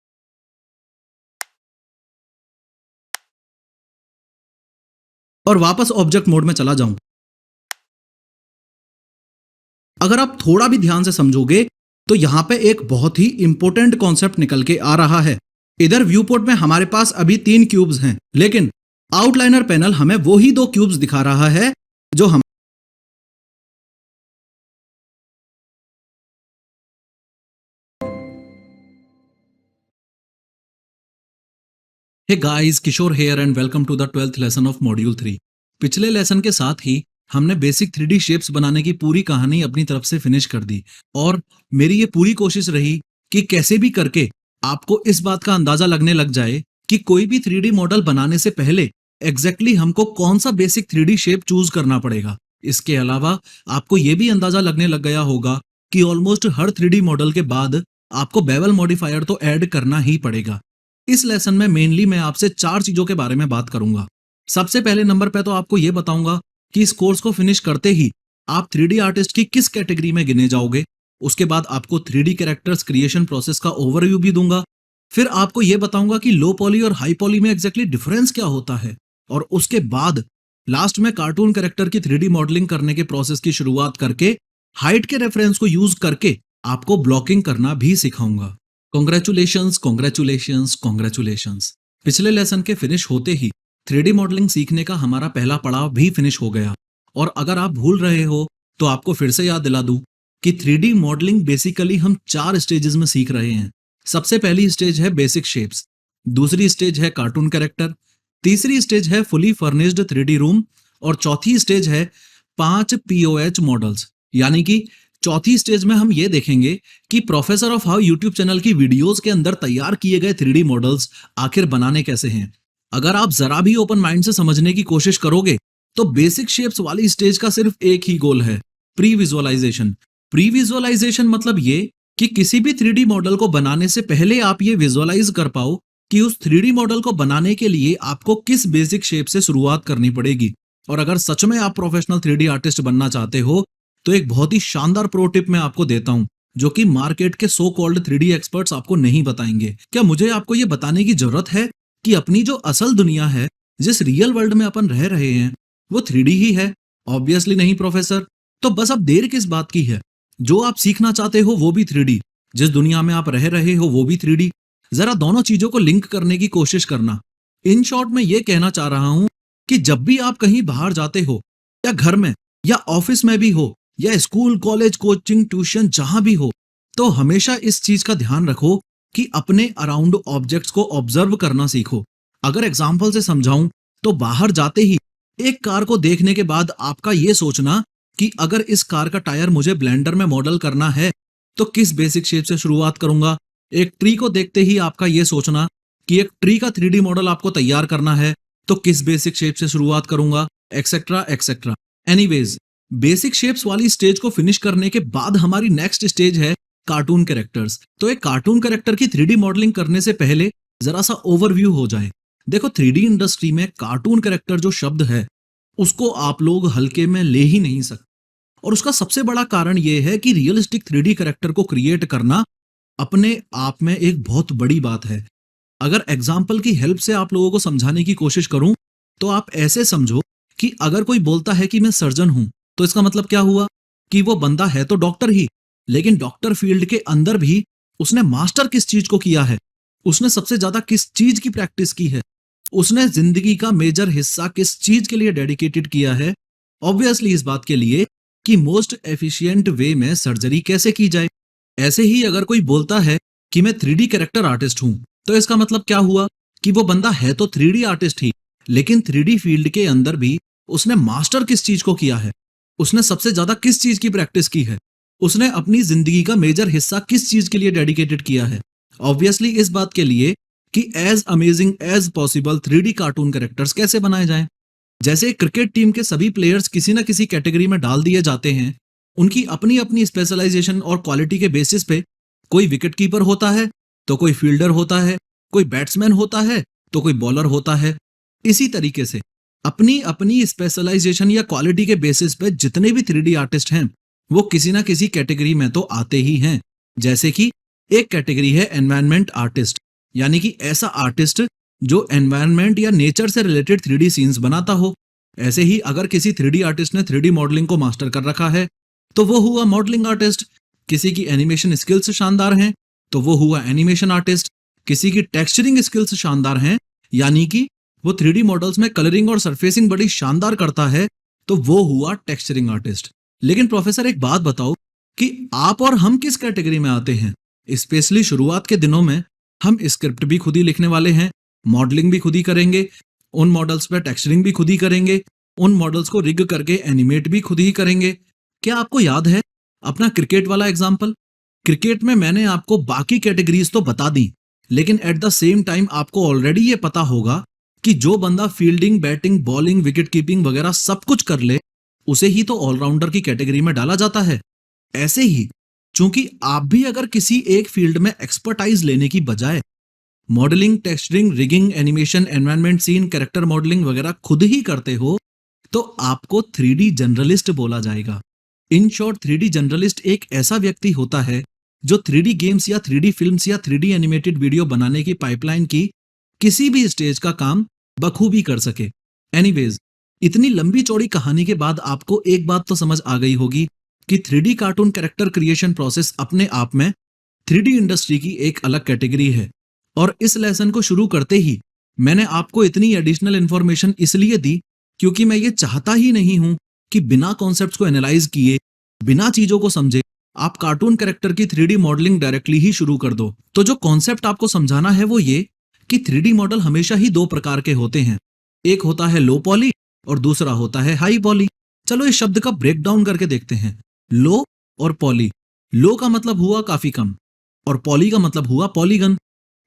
और वापस ऑब्जेक्ट मोड में चला जाऊं। अगर आप थोड़ा भी ध्यान से समझोगे तो यहां पे एक बहुत ही इंपॉर्टेंट कॉन्सेप्ट निकल के आ रहा है। इधर व्यू पोर्ट में हमारे पास अभी 3 क्यूब्स हैं, लेकिन आउटलाइनर पैनल हमें वो ही 2 क्यूब्स दिखा रहा है जो हम hey guys, Kishore here and welcome to the 12th lesson of module 3। पिछले लेसन के साथ ही हमने बेसिक 3D शेप्स बनाने की पूरी कहानी अपनी तरफ से फिनिश कर दी और मेरी ये पूरी कोशिश रही कि कैसे भी करके आपको इस बात का अंदाजा लगने लग जाए कि कोई भी 3D मॉडल बनाने से पहले एग्जैक्टली हमको कौन सा बेसिक 3D शेप चूज करना पड़ेगा। इसके अलावा आपको ये भी अंदाजा लगने लग गया होगा कि ऑलमोस्ट हर 3D मॉडल के बाद आपको बेवल मॉडिफायर तो ऐड करना ही पड़ेगा। इस लेसन में मेनली मैं आपसे 4 चीजों के बारे में बात करूंगा। सबसे पहले नंबर पे तो आपको यह बताऊंगा कि इस कोर्स को फिनिश करते ही आप 3D आर्टिस्ट की किस कैटेगरी में गिने जाओगे। उसके बाद आपको 3D कैरेक्टर्स क्रिएशन प्रोसेस का ओवरव्यू भी दूंगा। फिर आपको यह बताऊंगा कि लो पॉली और हाई पॉली में एग्जैक्टली डिफरेंस क्या होता है। और उसके बाद लास्ट में कार्टून कैरेक्टर की 3D मॉडलिंग करने के प्रोसेस की शुरुआत करके हाइट के रेफरेंस को यूज करके आपको ब्लॉकिंग करना भी सिखाऊंगा। Congratulations, congratulations, congratulations. पिछले लेसन के फिनिश होते ही 3D मॉडलिंग सीखने का हमारा पहला पड़ाव भी फिनिश हो गया। और अगर आप भूल रहे हो तो आपको फिर से याद दिला दूं कि 3D मॉडलिंग बेसिकली हम 4 स्टेजेस में सीख रहे हैं। सबसे पहली स्टेज है बेसिक शेप्स, दूसरी स्टेज है कार्टून कैरेक्टर, तीसरी स्टेज है फुली फर्निश्ड 3D रूम और चौथी स्टेज है 5 POH मॉडल्स। यानी कि चौथी स्टेज में हम ये देखेंगे कि professor of how YouTube channel की वीडियोस के अंदर तैयार किए गए 3D मॉडल्स आखिर बनाने कैसे हैं। अगर आप जरा भी ओपन माइंड से समझने की कोशिश करोगे तो बेसिक शेप्स वाली स्टेज का सिर्फ एक ही गोल है, प्री विजुअलाइजेशन। प्री विजुअलाइजेशन मतलब ये कि किसी भी 3D मॉडल को बनाने से पहले आप ये विजुअलाइज कर पाओ कि उस 3D मॉडल को बनाने के लिए आपको किस बेसिक शेप से शुरुआत करनी पड़ेगी। और अगर सच में आप प्रोफेशनल 3D आर्टिस्ट बनना चाहते हो तो एक बहुत ही शानदार प्रो टिप मैं आपको देता हूं जो कि मार्केट के सो कॉल्ड 3D एक्सपर्ट्स आपको नहीं बताएंगे। क्या मुझे आपको यह बताने की जरूरत है कि अपनी जो असल दुनिया है, जिस रियल वर्ल्ड में अपन रह रहे हैं, वो 3D ही है? ऑब्वियसली नहीं प्रोफेसर। तो बस अब देर किस बात की है? जो आप सीखना चाहते हो वो भी 3D, जिस दुनिया में आप रह रहे हो वो भी 3D। जरा दोनों चीजों को लिंक करने की कोशिश करना। इन शॉर्ट में ये कहना चाह रहा हूं कि जब भी आप कहीं बाहर जाते हो या घर में या ऑफिस में भी हो या स्कूल, कॉलेज, कोचिंग, ट्यूशन जहां भी हो, तो हमेशा इस चीज का ध्यान रखो कि अपने अराउंड ऑब्जेक्ट्स को ऑब्जर्व करना सीखो। अगर एग्जाम्पल से समझाऊं तो बाहर जाते ही एक कार को देखने के बाद आपका यह सोचना कि अगर इस कार का टायर मुझे ब्लेंडर में मॉडल करना है तो किस बेसिक शेप से शुरुआत करूंगा। एक ट्री को देखते ही आपका यह सोचना कि एक ट्री का 3D मॉडल आपको तैयार करना है तो किस बेसिक शेप से शुरुआत करूंगा, etcetera etcetera. Anyways, basic shapes वाली स्टेज को फिनिश करने के बाद हमारी नेक्स्ट स्टेज है कार्टून कैरेक्टर्स। तो एक कार्टून कैरेक्टर की 3D मॉडलिंग करने से पहले जरा सा ओवरव्यू हो जाए। देखो, 3D इंडस्ट्री में कार्टून कैरेक्टर जो शब्द है उसको आप लोग हल्के में ले ही नहीं सकते। और उसका सबसे बड़ा कारण यह है कि रियलिस्टिक 3D कैरेक्टर को क्रिएट करना अपने आप में एक बहुत बड़ी बात है। अगर एग्जाम्पल की हेल्प से आप लोगों को समझाने की कोशिश करूं तो आप ऐसे समझो कि अगर कोई बोलता है कि मैं सर्जन हूं तो इसका मतलब क्या हुआ कि वो बंदा है तो डॉक्टर ही, लेकिन डॉक्टर फील्ड के अंदर भी उसने मास्टर किस चीज को किया है, उसने सबसे ज्यादा किस चीज की प्रैक्टिस की है, उसने जिंदगी का मेजर हिस्सा किस चीज के लिए डेडिकेटेड किया है। ऑब्वियसली इस बात के लिए कि मोस्ट एफिशिएंट वे में सर्जरी कैसे की जाए। ऐसे ही अगर कोई बोलता है कि मैं 3D कैरेक्टर आर्टिस्ट हूं तो इसका मतलब क्या हुआ कि वो बंदा है तो 3D आर्टिस्ट ही, लेकिन 3D फील्ड के अंदर भी उसने मास्टर किस चीज को किया है, उसने सबसे ज्यादा किस चीज की प्रैक्टिस की है, उसने अपनी जिंदगी का मेजर हिस्सा किस चीज के लिए डेडिकेटेड किया है। ऑब्वियसली इस बात के लिए कि as amazing as possible 3D cartoon characters कैसे बनाए जाएं। जैसे क्रिकेट टीम के सभी प्लेयर्स किसी न किसी कैटेगरी में डाल दिए जाते हैं, उनकी अपनी अपनी स्पेशलाइजेशन और क्वालिटी के बेसिस पे कोई विकेट कीपर होता है तो कोई फील्डर होता है, कोई बैट्समैन होता है तो कोई बॉलर होता है। इसी तरीके से अपनी अपनी स्पेशलाइजेशन या क्वालिटी के बेसिस पे जितने भी 3D आर्टिस्ट हैं वो किसी ना किसी कैटेगरी में तो आते ही हैं। जैसे कि एक कैटेगरी है एनवायरनमेंट आर्टिस्ट, यानी कि ऐसा आर्टिस्ट जो एनवायरनमेंट या नेचर से रिलेटेड 3D सीन्स बनाता हो। ऐसे ही अगर किसी 3D आर्टिस्ट ने 3D मॉडलिंग को मास्टर कर रखा है तो वो हुआ मॉडलिंग आर्टिस्ट। किसी की एनिमेशन स्किल्स शानदार हैं तो वो हुआ एनिमेशन आर्टिस्ट। किसी की टेक्सचरिंग स्किल्स शानदार हैं, यानी कि वो 3D मॉडल्स में कलरिंग और सरफेसिंग बड़ी शानदार करता है, तो वो हुआ टेक्सचरिंग आर्टिस्ट। लेकिन प्रोफेसर एक बात बताओ कि आप और हम किस कैटेगरी में आते हैं? स्पेशली शुरुआत के दिनों में हम स्क्रिप्ट भी खुद ही लिखने वाले हैं, मॉडलिंग भी खुद ही करेंगे, उन मॉडल्स पे टेक्सचरिंग भी खुद ही करेंगे, उन मॉडल्स को रिग करके एनिमेट भी खुद ही करेंगे। क्या आपको याद है अपना क्रिकेट वाला एग्जाम्पल? क्रिकेट में मैंने आपको बाकी कैटेगरीज तो बता दी, लेकिन एट द सेम टाइम आपको ऑलरेडी ये पता होगा कि जो बंदा fielding, batting, bowling, wicket keeping वगैरह सब कुछ कर ले, उसे ही तो ऑलराउंडर की कैटेगरी में डाला जाता है। ऐसे ही चूंकि आप भी अगर किसी एक फील्ड में एक्सपर्टाइज लेने की बजाय modelling, texturing, rigging, animation, environment scene, character modelling वगैरह खुद ही करते हो, तो आपको 3D जनरलिस्ट बोला जाएगा। इन शॉर्ट 3D जनरलिस्ट एक ऐसा व्यक्ति होता है जो 3D गेम्स या 3D फिल्म्स या 3D एनिमेटेड वीडियो बनाने की पाइपलाइन की किसी भी स्टेज का काम बखूबी कर सके। एनीवेज, इतनी लंबी चौड़ी कहानी के बाद आपको एक बात तो समझ आ गई होगी कि 3D cartoon character creation process अपने आप में 3D इंडस्ट्री की एक अलग कैटेगरी है। और इस लेसन को शुरू करते ही मैंने आपको इतनी एडिशनल इंफॉर्मेशन इसलिए दी क्योंकि मैं ये चाहता ही नहीं हूं कि बिना कॉन्सेप्ट्स को एनालाइज किए, बिना चीजों को समझे आप कार्टून कैरेक्टर की 3D मॉडलिंग डायरेक्टली ही शुरू कर दो। तो जो कॉन्सेप्ट आपको समझाना है वो ये कि 3D मॉडल हमेशा ही दो प्रकार के होते हैं। एक होता है लो पॉली और दूसरा होता है हाई पॉली। चलो इस शब्द का ब्रेक डाउन करके देखते हैं। लो और पॉली। लो का मतलब हुआ काफी कम और पॉली का मतलब हुआ पॉलीगन।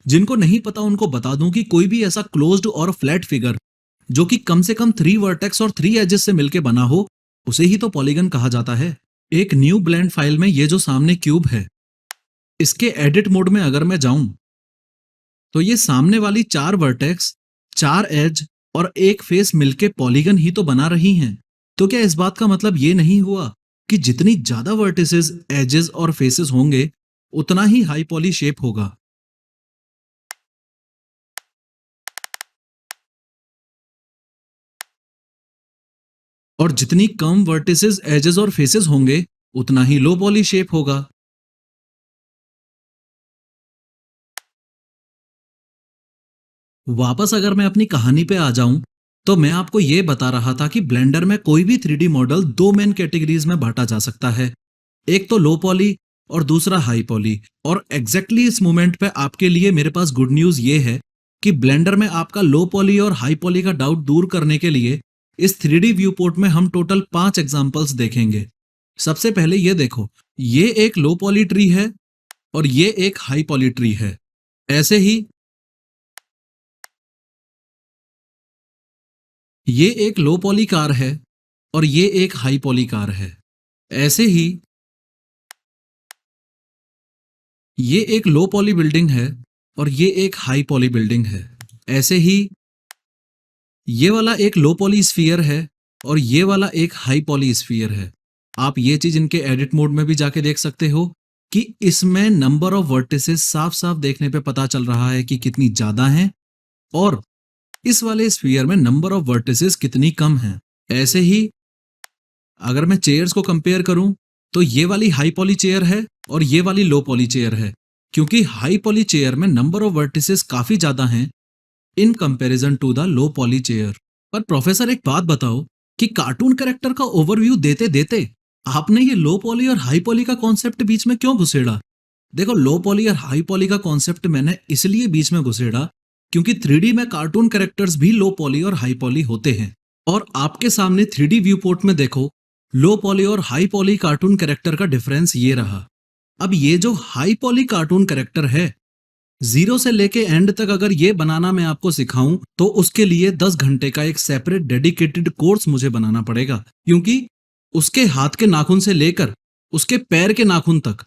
जिनको नहीं पता उनको बता दूं कि कोई भी ऐसा क्लोज्ड और फ्लैट फिगर जो कि कम से कम 3 वर्टेक्स और 3 एजेस से मिलकर बना हो, उसे ही तो पॉलीगन कहा जाता है। एक न्यू ब्लेंड फाइल में ये जो सामने क्यूब है, इसके एडिट मोड में अगर मैं जाऊं तो ये सामने वाली 4 वर्टेक्स, 4 एज और एक फेस मिलके पॉलीगन ही तो बना रही हैं। तो क्या इस बात का मतलब ये नहीं हुआ कि जितनी ज्यादा वर्टिसेस, एजेस और फेसेस होंगे उतना ही हाई पॉली शेप होगा? और जितनी कम वर्टिसेस, एजेस और फेसेस होंगे उतना ही लो पॉली शेप होगा। वापस अगर मैं अपनी कहानी पे आ जाऊं तो मैं आपको यह बता रहा था कि ब्लेंडर में कोई भी 3D मॉडल दो मेन कैटेगरीज में बांटा जा सकता है। एक तो लो पॉली और दूसरा हाई पॉली। और एग्जैक्टली इस मोमेंट पे आपके लिए मेरे पास गुड न्यूज ये है कि ब्लेंडर में आपका लो पॉली और हाई पॉली का डाउट दूर करने के लिए इस 3D व्यू पोर्ट में हम टोटल 5 एग्जाम्पल्स देखेंगे। सबसे पहले ये देखो, ये एक लो पॉली ट्री है और ये एक हाई पॉली ट्री है। ऐसे ही ये एक लो पॉली कार है और ये एक हाई पॉली कार है। ऐसे ही ये एक लो पॉली बिल्डिंग है और ये एक हाई पॉली बिल्डिंग है। ऐसे ही ये वाला एक लो पॉली स्फीयर है और ये वाला एक हाई पॉली स्फीयर है। आप ये चीज इनके एडिट मोड में भी जाके देख सकते हो कि इसमें नंबर ऑफ वर्टिसेस साफ साफ देखने पे पता चल रहा है कि कितनी ज्यादा हैं और इस वाले स्फीयर में नंबर ऑफ वर्टिसेस कितनी कम हैं। ऐसे ही अगर मैं चेयर्स को कंपेयर करूं तो ये वाली हाई पॉली चेयर है और ये वाली लो पॉली चेयर है, क्योंकि हाई पॉली चेयर में नंबर ऑफ वर्टिसेस काफी ज्यादा हैं in comparison to the low poly chair. पर प्रोफेसर एक बात बताओ कि कार्टून कैरेक्टर का ओवरव्यू देते देते आपने ये लो पॉली और हाई पॉली का कॉन्सेप्ट बीच में क्यों घुसेड़ा? देखो, लो पॉली और हाई पॉली का कॉन्सेप्ट मैंने इसलिए बीच में घुसेड़ा क्योंकि 3D में कार्टून कैरेक्टर्स भी लो पॉली और हाई पॉली होते हैं। और आपके सामने 3D व्यू पोर्ट में देखो, लो पॉली और हाई पॉली कार्टून कैरेक्टर का डिफरेंस ये रहा। अब ये जो हाई पॉली कार्टून कैरेक्टर है, 0 से लेके एंड तक अगर ये बनाना मैं आपको सिखाऊं तो उसके लिए 10 घंटे का एक सेपरेट डेडिकेटेड कोर्स मुझे बनाना पड़ेगा, क्योंकि उसके हाथ के नाखून से लेकर उसके पैर के नाखून तक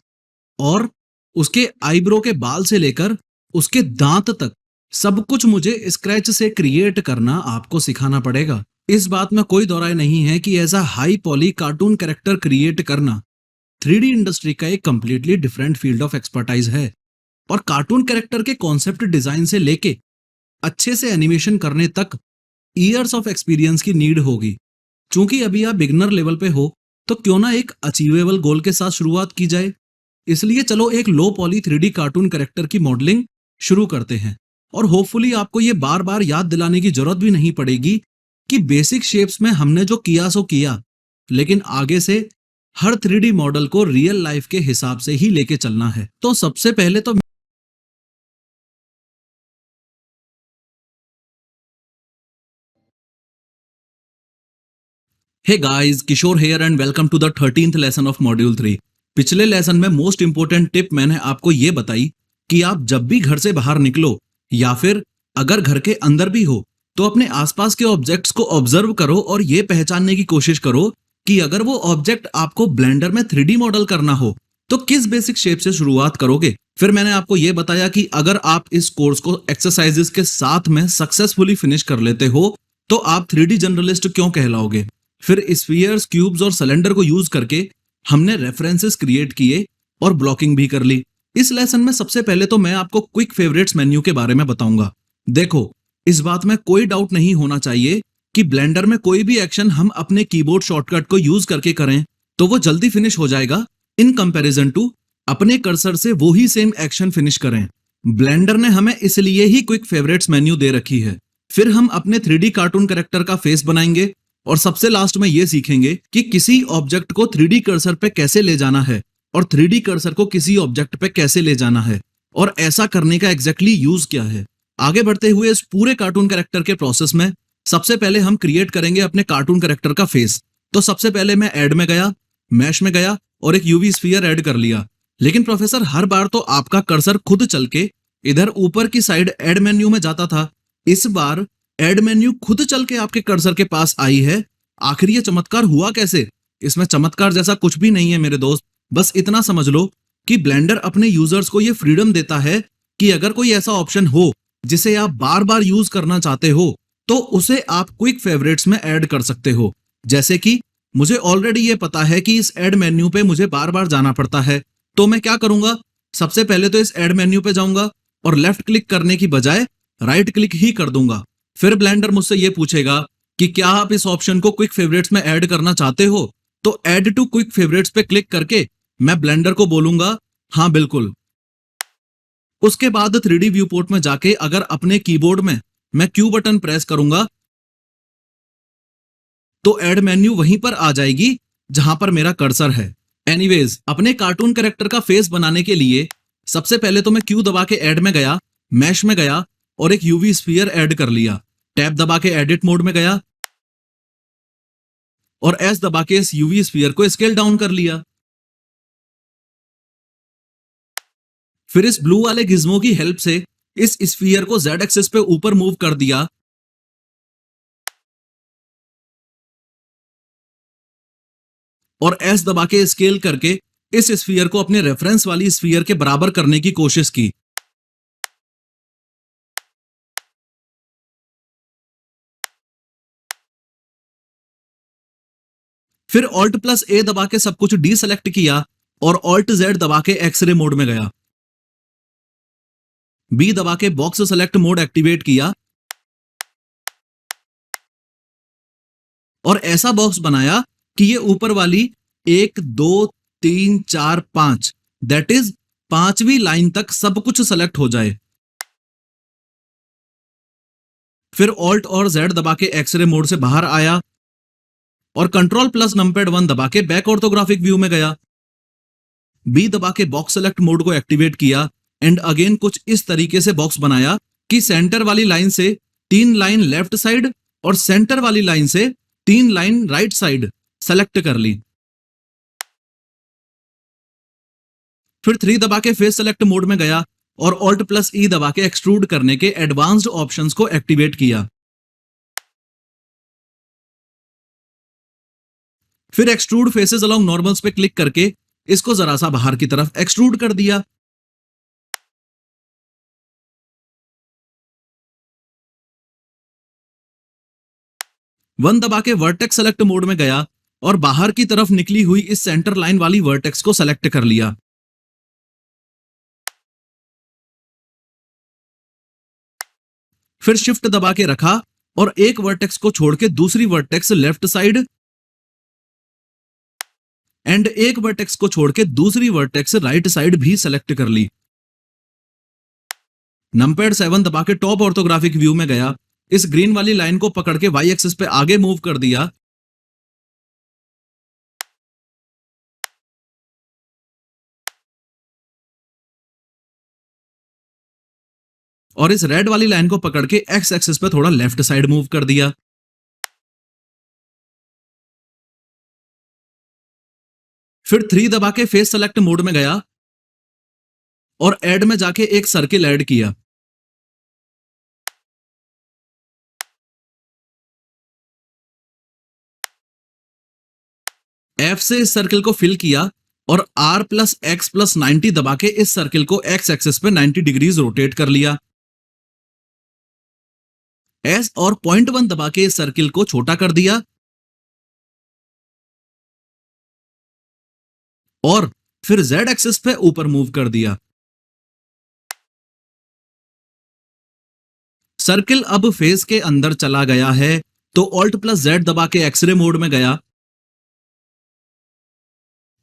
और उसके आईब्रो के बाल से लेकर उसके दांत तक सब कुछ मुझे स्क्रैच से क्रिएट करना आपको सिखाना पड़ेगा। इस बात में कोई दो राय नहीं है कि ऐसा high poly cartoon character create करना 3D इंडस्ट्री का एक completely different field of expertise है। और कार्टून कैरेक्टर के कॉन्सेप्ट डिजाइन से लेके अच्छे से एनिमेशन करने तक ईयर्स ऑफ एक्सपीरियंस की नीड होगी। चूंकि अभी आप बिगनर लेवल पे हो, तो क्यों ना एक अचीवेबल गोल के साथ शुरुआत की जाए। इसलिए चलो एक लो पॉली 3D कार्टून कैरेक्टर की मॉडलिंग शुरू करते हैं। और होपफुली आपको ये बार बार याद दिलाने की जरूरत भी नहीं पड़ेगी कि बेसिक शेप्स में हमने जो किया सो किया, लेकिन आगे से हर 3D मॉडल को रियल लाइफ के हिसाब से ही लेके चलना है। तो सबसे पहले तो hey guys, Kishore here and welcome to the 13th lesson of module 3। पिछले लेसन में मोस्ट इंपोर्टेंट टिप मैंने आपको ये बताई कि आप जब भी घर से बाहर निकलो या फिर अगर घर के अंदर भी हो, तो अपने आसपास के ऑब्जेक्ट्स को ऑब्जर्व करो और ये पहचानने की कोशिश करो कि अगर वो ऑब्जेक्ट आपको ब्लेंडर में 3D मॉडल करना हो तो किस बेसिक शेप से शुरुआत करोगे। फिर मैंने आपको ये बताया कि अगर आप इस कोर्स को एक्सरसाइजेस के साथ में सक्सेसफुली फिनिश कर लेते हो तो आप 3D जर्नलिस्ट क्यों कहलाओगे। फिर स्फीयर्स, क्यूब्स और सिलेंडर को यूज करके हमने रेफरेंसेस क्रिएट किए और ब्लॉकिंग भी कर ली। इस लेसन में सबसे पहले तो मैं आपको क्विक फेवरेट्स मेन्यू के बारे में बताऊंगा। देखो, इस बात में कोई डाउट नहीं होना चाहिए कि ब्लेंडर में कोई भी एक्शन हम अपने कीबोर्ड शॉर्टकट को यूज करके करें तो वो जल्दी फिनिश हो जाएगा, इन कंपैरिजन टू अपने कर्सर से वो ही सेम एक्शन फिनिश करें। ब्लेंडर ने हमें इसलिए ही क्विक फेवरेट्स मेन्यू दे रखी है। फिर हम अपने 3D कार्टून कैरेक्टर का फेस बनाएंगे और सबसे लास्ट में ये सीखेंगे कि किसी ऑब्जेक्ट को 3D कर्सर पे कैसे ले जाना है और 3D कर्सर को किसी ऑब्जेक्ट पे कैसे ले जाना है और ऐसा करने का एग्जैक्टली यूज क्या है। आगे बढ़ते हुए इस पूरे कार्टून कैरेक्टर के प्रोसेस में सबसे पहले हम क्रिएट करेंगे अपने कार्टून कैरेक्टर का फेस। तो सबसे पहले मैं ऐड में गया, मैश में गया और एक यूवी स्फीयर ऐड कर लिया। लेकिन प्रोफेसर, हर बार तो आपका कर्सर खुद चल के इधर ऊपर की साइड ऐड मेन्यू में जाता था, इस बार ऐड मेन्यू खुद चल के आपके कर्सर के पास आई है। आखिर ये चमत्कार हुआ कैसे। इसमें चमत्कार जैसा कुछ भी नहीं है मेरे दोस्त। बस इतना समझ लो कि ब्लेंडर अपने यूजर्स को ये फ्रीडम देता है कि अगर कोई ऐसा ऑप्शन हो जिसे आप बार बार यूज करना चाहते हो तो उसे आप क्विक फेवरेट्स में ऐड कर सकते हो। जैसे कि मुझे ऑलरेडी ये पता है कि इस ऐड मेन्यू पे मुझे बार बार जाना पड़ता है, तो मैं क्या करूंगा, सबसे पहले तो इस ऐड मेन्यू पे जाऊंगा और लेफ्ट क्लिक करने की बजाय राइट क्लिक ही कर दूंगा। फिर ब्लेंडर मुझसे ये पूछेगा कि क्या आप इस ऑप्शन को क्विक फेवरेट्स में ऐड करना चाहते हो, तो ऐड टू क्विक फेवरेट्स पे क्लिक करके मैं ब्लेंडर को बोलूंगा हाँ बिल्कुल। उसके बाद 3D व्यू पोर्ट में जाके अगर अपने कीबोर्ड में मैं क्यू बटन प्रेस करूंगा तो ऐड मेन्यू वहीं पर आ जाएगी जहां पर मेरा कर्सर है। एनीवेज, अपने कार्टून कैरेक्टर का फेस बनाने के लिए सबसे पहले तो मैं क्यू दबा के ऐड में गया, मैश में गया और एक यूवी स्फीयर ऐड कर लिया। टैब दबा के एडिट मोड में गया और एस दबा के इस यूवी स्फीयर को स्केल डाउन कर लिया। फिर इस ब्लू वाले गिज्मो की हेल्प से इस स्फीयर को जेड एक्सिस पे ऊपर मूव कर दिया और एस दबा के स्केल करके इस स्फीयर को अपने रेफरेंस वाली स्फीयर के बराबर करने की कोशिश की। फिर ऑल्ट प्लस ए दबा के सब कुछ डी सेलेक्ट किया और ऑल्ट जेड दबा के एक्सरे मोड में गया। बी दबा के बॉक्स सेलेक्ट मोड एक्टिवेट किया और ऐसा बॉक्स बनाया कि ये ऊपर वाली 1 2 3 4 5 दैट इज पांचवी लाइन तक सब कुछ सेलेक्ट हो जाए। फिर ऑल्ट और जेड दबा के एक्सरे मोड से बाहर आया और कंट्रोल प्लस नंपैड 1 दबा के बैक ऑर्थोग्राफिक व्यू में गया। बी दबा के बॉक्स सेलेक्ट मोड को एक्टिवेट किया एंड अगेन कुछ इस तरीके से बॉक्स बनाया कि सेंटर वाली लाइन से 3 लाइन लेफ्ट साइड और सेंटर वाली लाइन से 3 लाइन राइट साइड सेलेक्ट कर ली। फिर 3 दबा के फेस सेलेक्ट मोड में गया और ऑल्ट प्लस ई दबा के एक्सट्रूड करने के एडवांस्ड ऑप्शंस को एक्टिवेट किया। फिर एक्सट्रूड फेसेस अलोंग नॉर्मल्स पे क्लिक करके इसको जरा सा बाहर की तरफ एक्सट्रूड कर दिया। 1 दबा के वर्टेक्स सेलेक्ट मोड में गया और बाहर की तरफ निकली हुई इस सेंटर लाइन वाली वर्टेक्स को सेलेक्ट कर लिया। फिर शिफ्ट दबा के रखा और एक वर्टेक्स को छोड़ के दूसरी वर्टेक्स लेफ्ट साइड एंड एक वर्टेक्स को छोड़ के दूसरी वर्टेक्स राइट साइड भी सेलेक्ट कर ली। नंपैड 7 दबा के टॉप ऑर्थोग्राफिक व्यू में गया, इस ग्रीन वाली लाइन को पकड़ के वाई एक्सिस पे आगे मूव कर दिया और इस रेड वाली लाइन को पकड़ के एक्स एक्सिस पे थोड़ा लेफ्ट साइड मूव कर दिया। फिर 3 दबा के फेस सेलेक्ट मोड में गया और ऐड में जाके एक सर्किल ऐड किया। F से इस सर्किल को फिल किया और R प्लस एक्स प्लस 90 दबा के इस सर्किल को एक्स एक्सिस पे 90 डिग्रीज रोटेट कर लिया। S और 0.1 दबा के इस सर्किल को छोटा कर दिया और फिर Z एक्सिस पे ऊपर मूव कर दिया। सर्किल अब फेस के अंदर चला गया है तो ऑल्ट प्लस Z दबा के एक्सरे मोड में गया।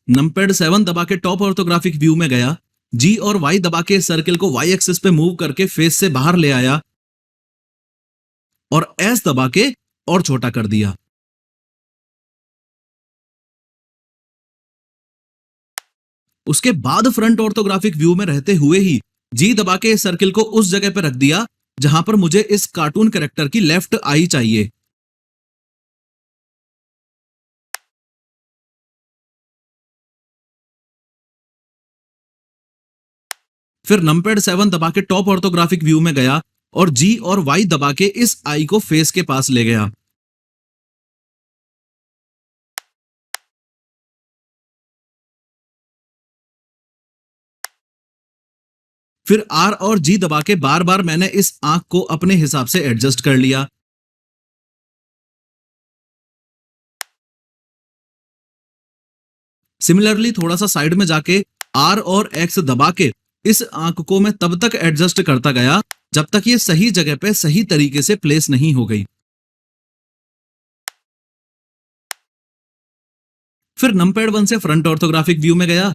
नंपैड 7 दबा के टॉप ऑर्थोग्राफिक व्यू में गया, G और Y दबा के सर्किल को Y एक्सिस पे मूव करके फेस से बाहर ले आया और S दबा के और छोटा कर दिया। उसके बाद फ्रंट ऑर्थोग्राफिक व्यू में रहते हुए ही G दबा के सर्किल को उस जगह पर रख दिया जहां पर मुझे इस कार्टून कैरेक्टर की लेफ्ट आई चाहिए। फिर नंपैड 7 दबा के टॉप ऑर्थोग्राफिक व्यू में गया और G और Y दबा के इस आई को फेस के पास ले गया। फिर R और G दबा के बार बार मैंने इस आंख को अपने हिसाब से एडजस्ट कर लिया। सिमिलरली थोड़ा सा साइड में जाके R और X दबा के इस आंख को मैं तब तक एडजस्ट करता गया जब तक ये सही जगह पे सही तरीके से प्लेस नहीं हो गई। फिर नंपैड 1 से फ्रंट ऑर्थोग्राफिक व्यू में गया,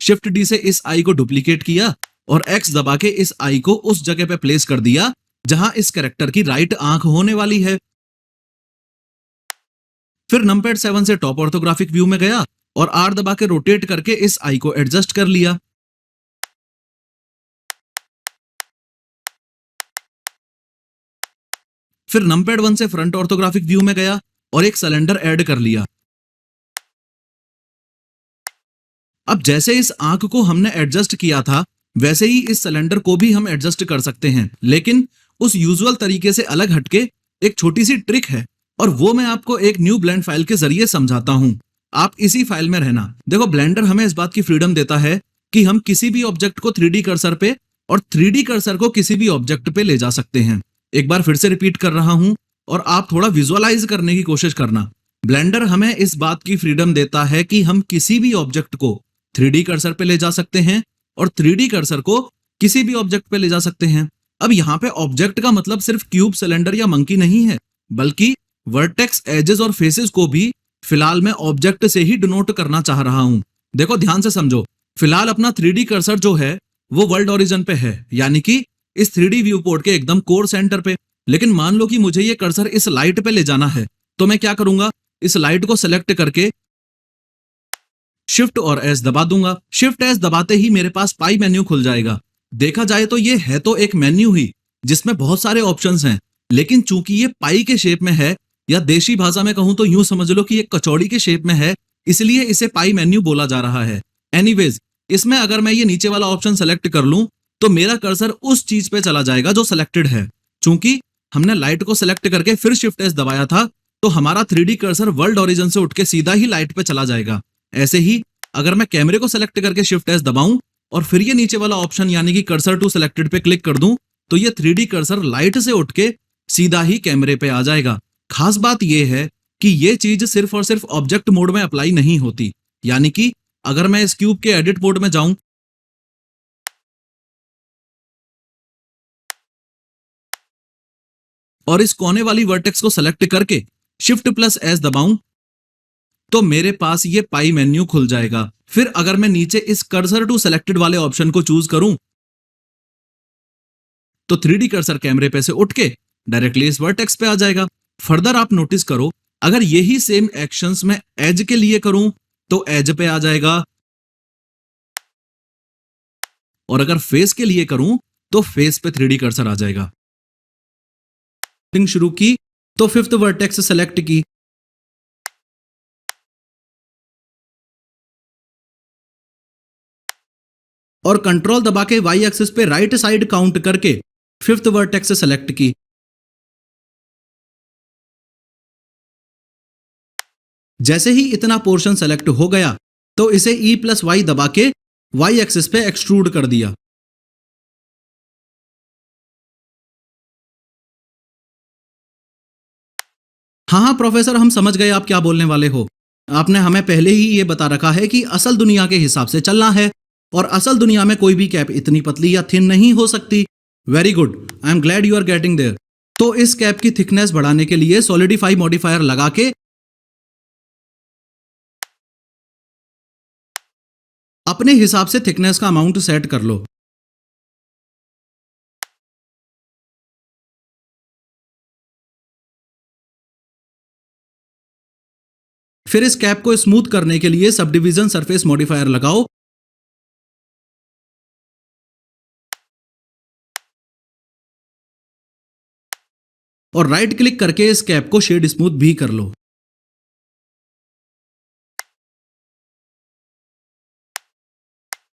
शिफ्ट डी से इस आई को डुप्लीकेट किया और X दबा के इस आई को उस जगह पे प्लेस कर दिया जहां इस कैरेक्टर की राइट आंख होने वाली है। फिर नंपैड 7 से टॉप ऑर्थोग्राफिक व्यू में गया और R दबा के रोटेट करके इस आई को एडजस्ट कर लिया। फिर नंपैड 1 से फ्रंट ऑर्थोग्राफिक व्यू में गया और एक सिलेंडर ऐड कर लिया। अब जैसे इस आंख को हमने एडजस्ट किया था वैसे ही इस सिलेंडर को भी हम एडजस्ट कर सकते हैं, लेकिन उस यूजुअल तरीके से अलग हटके एक छोटी सी ट्रिक है और वो मैं आपको एक न्यू ब्लेंड फाइल के जरिए समझाता हूं। आप इसी फाइल में रहना। देखो, ब्लेंडर हमें इस बात की फ्रीडम देता है कि हम किसी भी ऑब्जेक्ट को 3D कर्सर पे और 3D कर्सर को किसी भी ऑब्जेक्ट पे ले जा सकते हैं। एक बार फिर से रिपीट कर रहा हूं और आप थोड़ा विजुअलाइज करने की कोशिश करना। ब्लेंडर हमें इस बात की फ्रीडम देता है कि हम किसी भी ऑब्जेक्ट को 3D कर्सर पे ले जा सकते हैं और 3D कर्सर को किसी भी ऑब्जेक्ट पे ले जा सकते हैं। अब यहाँ पे ऑब्जेक्ट का मतलब सिर्फ क्यूब, सिलेंडर या मंकी नहीं है, बल्कि वर्टेक्स, एजेस और फेसेस को भी फिलहाल मैं ऑब्जेक्ट से ही डिनोट करना चाह रहा हूं। देखो, ध्यान से समझो। फिलहाल अपना 3D कर्सर जो है वो वर्ल्ड ओरिजिन पे है, यानी कि इस 3D व्यू पोर्ट के एकदम कोर सेंटर पे। लेकिन मान लो कि मुझे ये कर्सर इस लाइट पे ले जाना है, तो मैं क्या करूंगा, इस लाइट को सेलेक्ट करके शिफ्ट और एस दबा दूंगा। शिफ्ट एस दबाते ही मेरे पास पाई मेन्यू खुल जाएगा। देखा जाए तो ये है तो एक मेन्यू ही जिसमें बहुत सारे ऑप्शंस हैं, लेकिन चूंकि ये पाई के शेप में है, या देशी भाषा में कहूं तो यूं समझ लो कि ये कचौड़ी के शेप में है, इसलिए इसे पाई मेन्यू बोला जा रहा है। एनीवेज, इसमें अगर मैं ये नीचे वाला ऑप्शन सेलेक्ट कर लूं तो मेरा कर्सर उस चीज पे चला जाएगा जो सिलेक्टेड है। चूंकि हमने लाइट को सिलेक्ट करके फिर शिफ्ट एस दबाया था, तो हमारा 3D कर्सर वर्ल्ड ओरिजिन से उठ के सीधा ही लाइट पे चला जाएगा। ऐसे ही अगर मैं कैमरे को सिलेक्ट करके शिफ्ट एस दबाऊं और फिर ये नीचे वाला ऑप्शन यानी कि कर्सर टू सिलेक्टेड पे क्लिक कर दूं, तो ये 3D कर्सर लाइट से उठ के सीधा ही कैमरे पे आ जाएगा। खास बात यह है कि ये चीज सिर्फ और सिर्फ ऑब्जेक्ट मोड में अप्लाई नहीं होती। यानी कि अगर मैं इस क्यूब के एडिट मोड में जाऊं और इस कोने वाली वर्टेक्स को सेलेक्ट करके शिफ्ट प्लस एस दबाऊं तो मेरे पास ये पाई मेन्यू खुल जाएगा। फिर अगर मैं नीचे इस कर्सर टू सेलेक्टेड वाले ऑप्शन को चूज करूं तो 3D कर्सर कैमरे पे से उठ के डायरेक्टली इस वर्टेक्स पे आ जाएगा। फर्दर आप नोटिस करो, अगर यही सेम एक्शंस मैं एज के लिए करूं तो एज पे आ जाएगा, और अगर फेस के लिए करूं तो फेस पे 3D कर्सर आ जाएगा। शुरू की तो फिफ्थ वर्टेक्स सेलेक्ट की और कंट्रोल दबा के वाई एक्सिस पे राइट साइड काउंट करके फिफ्थ वर्टेक्स सेलेक्ट की। जैसे ही इतना पोर्शन सेलेक्ट हो गया तो इसे E प्लस वाई दबा के वाई एक्सिस पे एक्सट्रूड कर दिया। हाँ प्रोफेसर, हम समझ गए आप क्या बोलने वाले हो। आपने हमें पहले ही ये बता रखा है कि असल दुनिया के हिसाब से चलना है और असल दुनिया में कोई भी कैप इतनी पतली या थिन नहीं हो सकती। Very good, I am glad you are getting there. तो इस कैप की थिकनेस बढ़ाने के लिए सॉलिडिफाई मॉडिफायर लगा के अपने हिसाब से थिकनेस का अमाउंट सेट कर लो। फिर इस कैप को स्मूथ करने के लिए सब डिवीजन सरफेस मॉडिफायर लगाओ और राइट क्लिक करके इस कैप को शेड स्मूथ भी कर लो।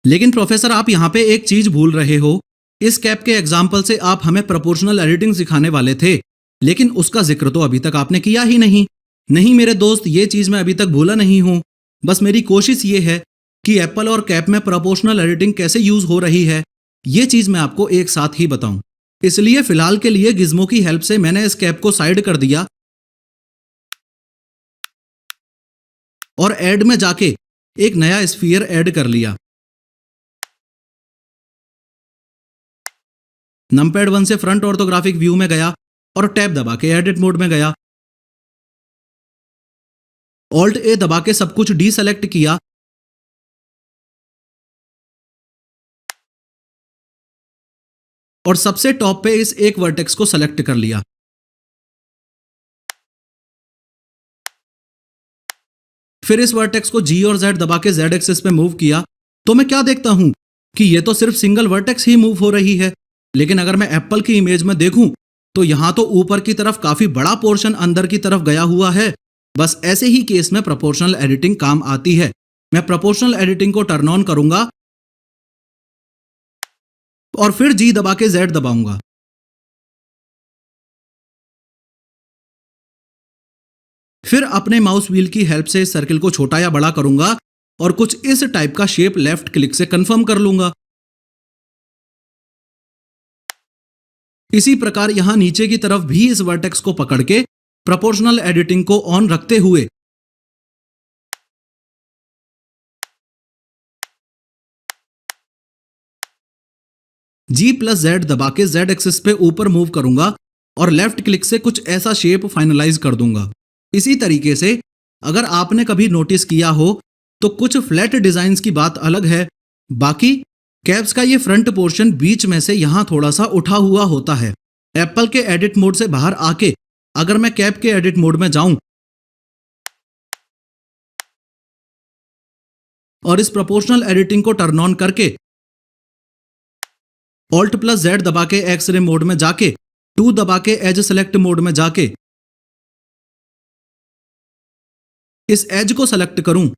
लेकिन प्रोफेसर, आप यहां पे एक चीज भूल रहे हो। इस कैप के एग्जाम्पल से आप हमें प्रोपोर्शनल एडिटिंग सिखाने वाले थे, लेकिन उसका जिक्र तो अभी तक आपने किया ही नहीं। नहीं मेरे दोस्त, ये चीज मैं अभी तक भूला नहीं हूं। बस मेरी कोशिश ये है कि एप्पल और कैप में प्रोपोर्शनल एडिटिंग कैसे यूज हो रही है, ये चीज मैं आपको एक साथ ही बताऊं। इसलिए फिलहाल के लिए गिज्मो की हेल्प से मैंने इस कैप को साइड कर दिया और ऐड में जाके एक नया स्फीयर ऐड कर लिया। नंपैड 1 से फ्रंट ऑर्थोग्राफिक व्यू में गया और टैब दबा के एडिट मोड में गया। ऑल्ट ए दबा के सब कुछ डीसेलेक्ट किया और सबसे टॉप पे इस एक वर्टेक्स को सेलेक्ट कर लिया। फिर इस वर्टेक्स को जी और जेड दबा के जेड एक्सिस पे मूव किया तो मैं क्या देखता हूं कि ये तो सिर्फ सिंगल वर्टेक्स ही मूव हो रही है। लेकिन अगर मैं एप्पल की इमेज में देखूं तो यहां तो ऊपर की तरफ काफी बड़ा पोर्शन अंदर की तरफ गया हुआ है। बस ऐसे ही केस में प्रोपोर्शनल एडिटिंग काम आती है। मैं प्रोपोर्शनल एडिटिंग को टर्न ऑन करूंगा और फिर जी दबा के जेड दबाऊंगा। फिर अपने माउस व्हील की हेल्प से इस सर्किल को छोटा या बड़ा करूंगा और कुछ इस टाइप का शेप लेफ्ट क्लिक से कंफर्म कर लूंगा। इसी प्रकार यहां नीचे की तरफ भी इस वर्टेक्स को पकड़ के प्रोपोर्शनल एडिटिंग को ऑन रखते हुए जी प्लस जेड दबा के जेड एक्सिस पे ऊपर मूव करूंगा और लेफ्ट क्लिक से कुछ ऐसा शेप फाइनलाइज कर दूंगा। इसी तरीके से अगर आपने कभी नोटिस किया हो तो कुछ फ्लैट डिजाइन्स की बात अलग है, बाकी कैप्स का ये फ्रंट पोर्शन बीच में से यहां थोड़ा सा उठा हुआ होता है। एप्पल के एडिट मोड से बाहर आके अगर मैं कैप के एडिट मोड में जाऊं और इस प्रोपोर्शनल एडिटिंग को टर्न ऑन करके ऑल्ट प्लस जेड दबा के एक्स रे मोड में जाके 2 दबा के एज सेलेक्ट मोड में जाके इस एज को सेलेक्ट करूं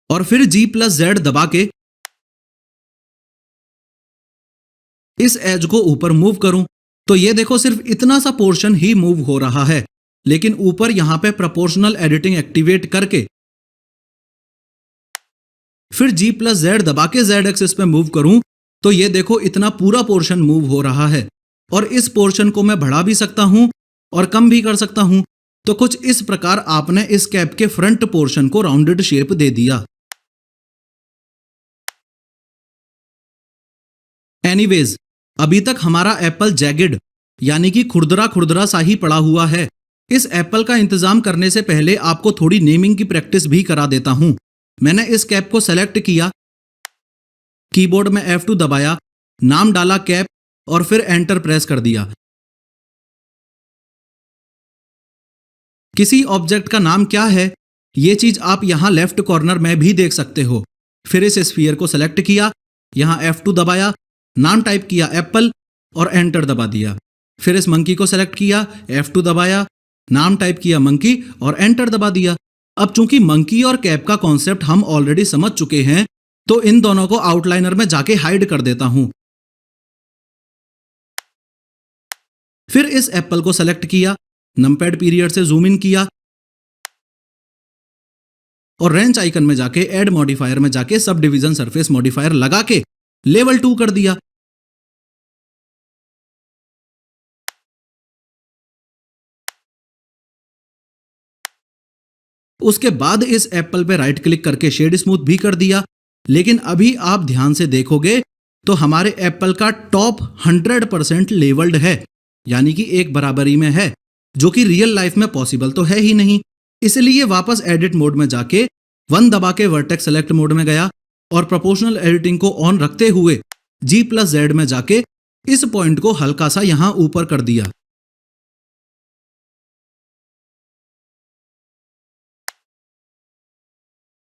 और फिर जी प्लस जेड दबा के इस एज को ऊपर मूव करूं तो ये देखो सिर्फ इतना सा पोर्शन ही मूव हो रहा है। लेकिन ऊपर यहां पे प्रोपोर्शनल एडिटिंग एक्टिवेट करके फिर जी प्लस जेड दबा के जेड एक्सिस पे मूव करूं तो ये देखो इतना पूरा पोर्शन मूव हो रहा है और इस पोर्शन को मैं बढ़ा भी सकता हूं और कम भी कर सकता हूं। तो कुछ इस प्रकार आपने इस कैप के फ्रंट पोर्शन को राउंडेड शेप दे दिया। एनीवेज, अभी तक हमारा एप्पल जैगेड यानी कि खुरदरा खुरदरा सा ही पड़ा हुआ है। इस एप्पल का इंतजाम करने से पहले आपको थोड़ी नेमिंग की प्रैक्टिस भी करा देता हूं। मैंने इस कैप को सेलेक्ट किया, कीबोर्ड में F2 दबाया, नाम डाला कैप और फिर एंटर प्रेस कर दिया। किसी ऑब्जेक्ट का नाम क्या है, ये चीज आप यहां लेफ्ट कॉर्नर में भी देख सकते हो। फिर इस स्फीयर को सेलेक्ट किया, यहां F2 दबाया, नाम टाइप किया एप्पल और एंटर दबा दिया। फिर इस मंकी को सेलेक्ट किया, F2 दबाया, नाम टाइप किया मंकी और एंटर दबा दिया। अब चूंकि मंकी और कैप का कॉन्सेप्ट हम ऑलरेडी समझ चुके हैं, तो इन दोनों को आउटलाइनर में जाके हाइड कर देता हूं। फिर इस एप्पल को सेलेक्ट किया, नमपैड पीरियड से जूम इन किया और रेंच आइकन में जाके ऐड मॉडिफायर में जाके सब डिवीजन सरफेस मॉडिफायर लगा के लेवल 2 कर दिया। उसके बाद इस एप्पल पे राइट क्लिक करके शेड स्मूथ भी कर दिया। लेकिन अभी आप ध्यान से देखोगे तो हमारे एप्पल का टॉप 100% लेवल्ड है, यानी कि एक बराबरी में है, जो कि रियल लाइफ में पॉसिबल तो है ही नहीं। इसलिए वापस एडिट मोड में जाके 1 दबा के वर्टेक्स सेलेक्ट मोड में गया और प्रोपोर्शनल एडिटिंग को ऑन रखते हुए G+Z में जाके इस पॉइंट को हल्का सा यहां ऊपर कर दिया।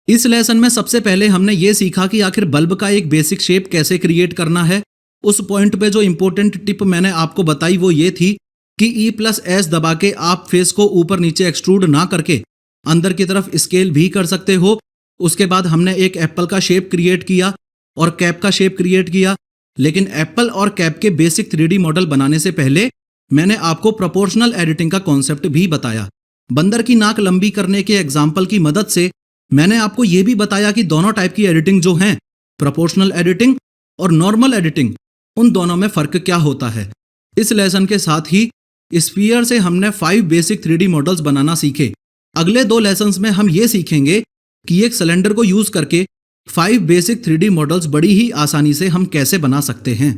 इस लेसन में सबसे पहले हमने ये सीखा कि आखिर बल्ब का एक बेसिक शेप कैसे क्रिएट करना है। उस पॉइंट पे जो इंपॉर्टेंट टिप मैंने आपको बताई वो ये थी कि E+S दबा के आप फेस को ऊपर नीचे एक्सट्रूड ना करके अंदर की तरफ स्केल भी कर सकते हो। उसके बाद हमने एक एप्पल का शेप क्रिएट किया और कैप का शेप क्रिएट किया। लेकिन एप्पल और कैप के बेसिक 3D मॉडल बनाने से पहले मैंने आपको प्रोपोर्शनल एडिटिंग का कॉन्सेप्ट भी बताया। बंदर की नाक लंबी करने के एग्जाम्पल की मदद से मैंने आपको यह भी बताया कि दोनों टाइप की एडिटिंग जो हैं, प्रोपोर्शनल एडिटिंग और नॉर्मल एडिटिंग, उन दोनों में फर्क क्या होता है। इस लेसन के साथ ही स्फीयर से हमने 5 बेसिक 3D मॉडल्स बनाना सीखे। अगले 2 लेसन्स में हम ये सीखेंगे कि एक सिलेंडर को यूज करके 5 बेसिक 3D मॉडल्स बड़ी ही आसानी से हम कैसे बना सकते हैं।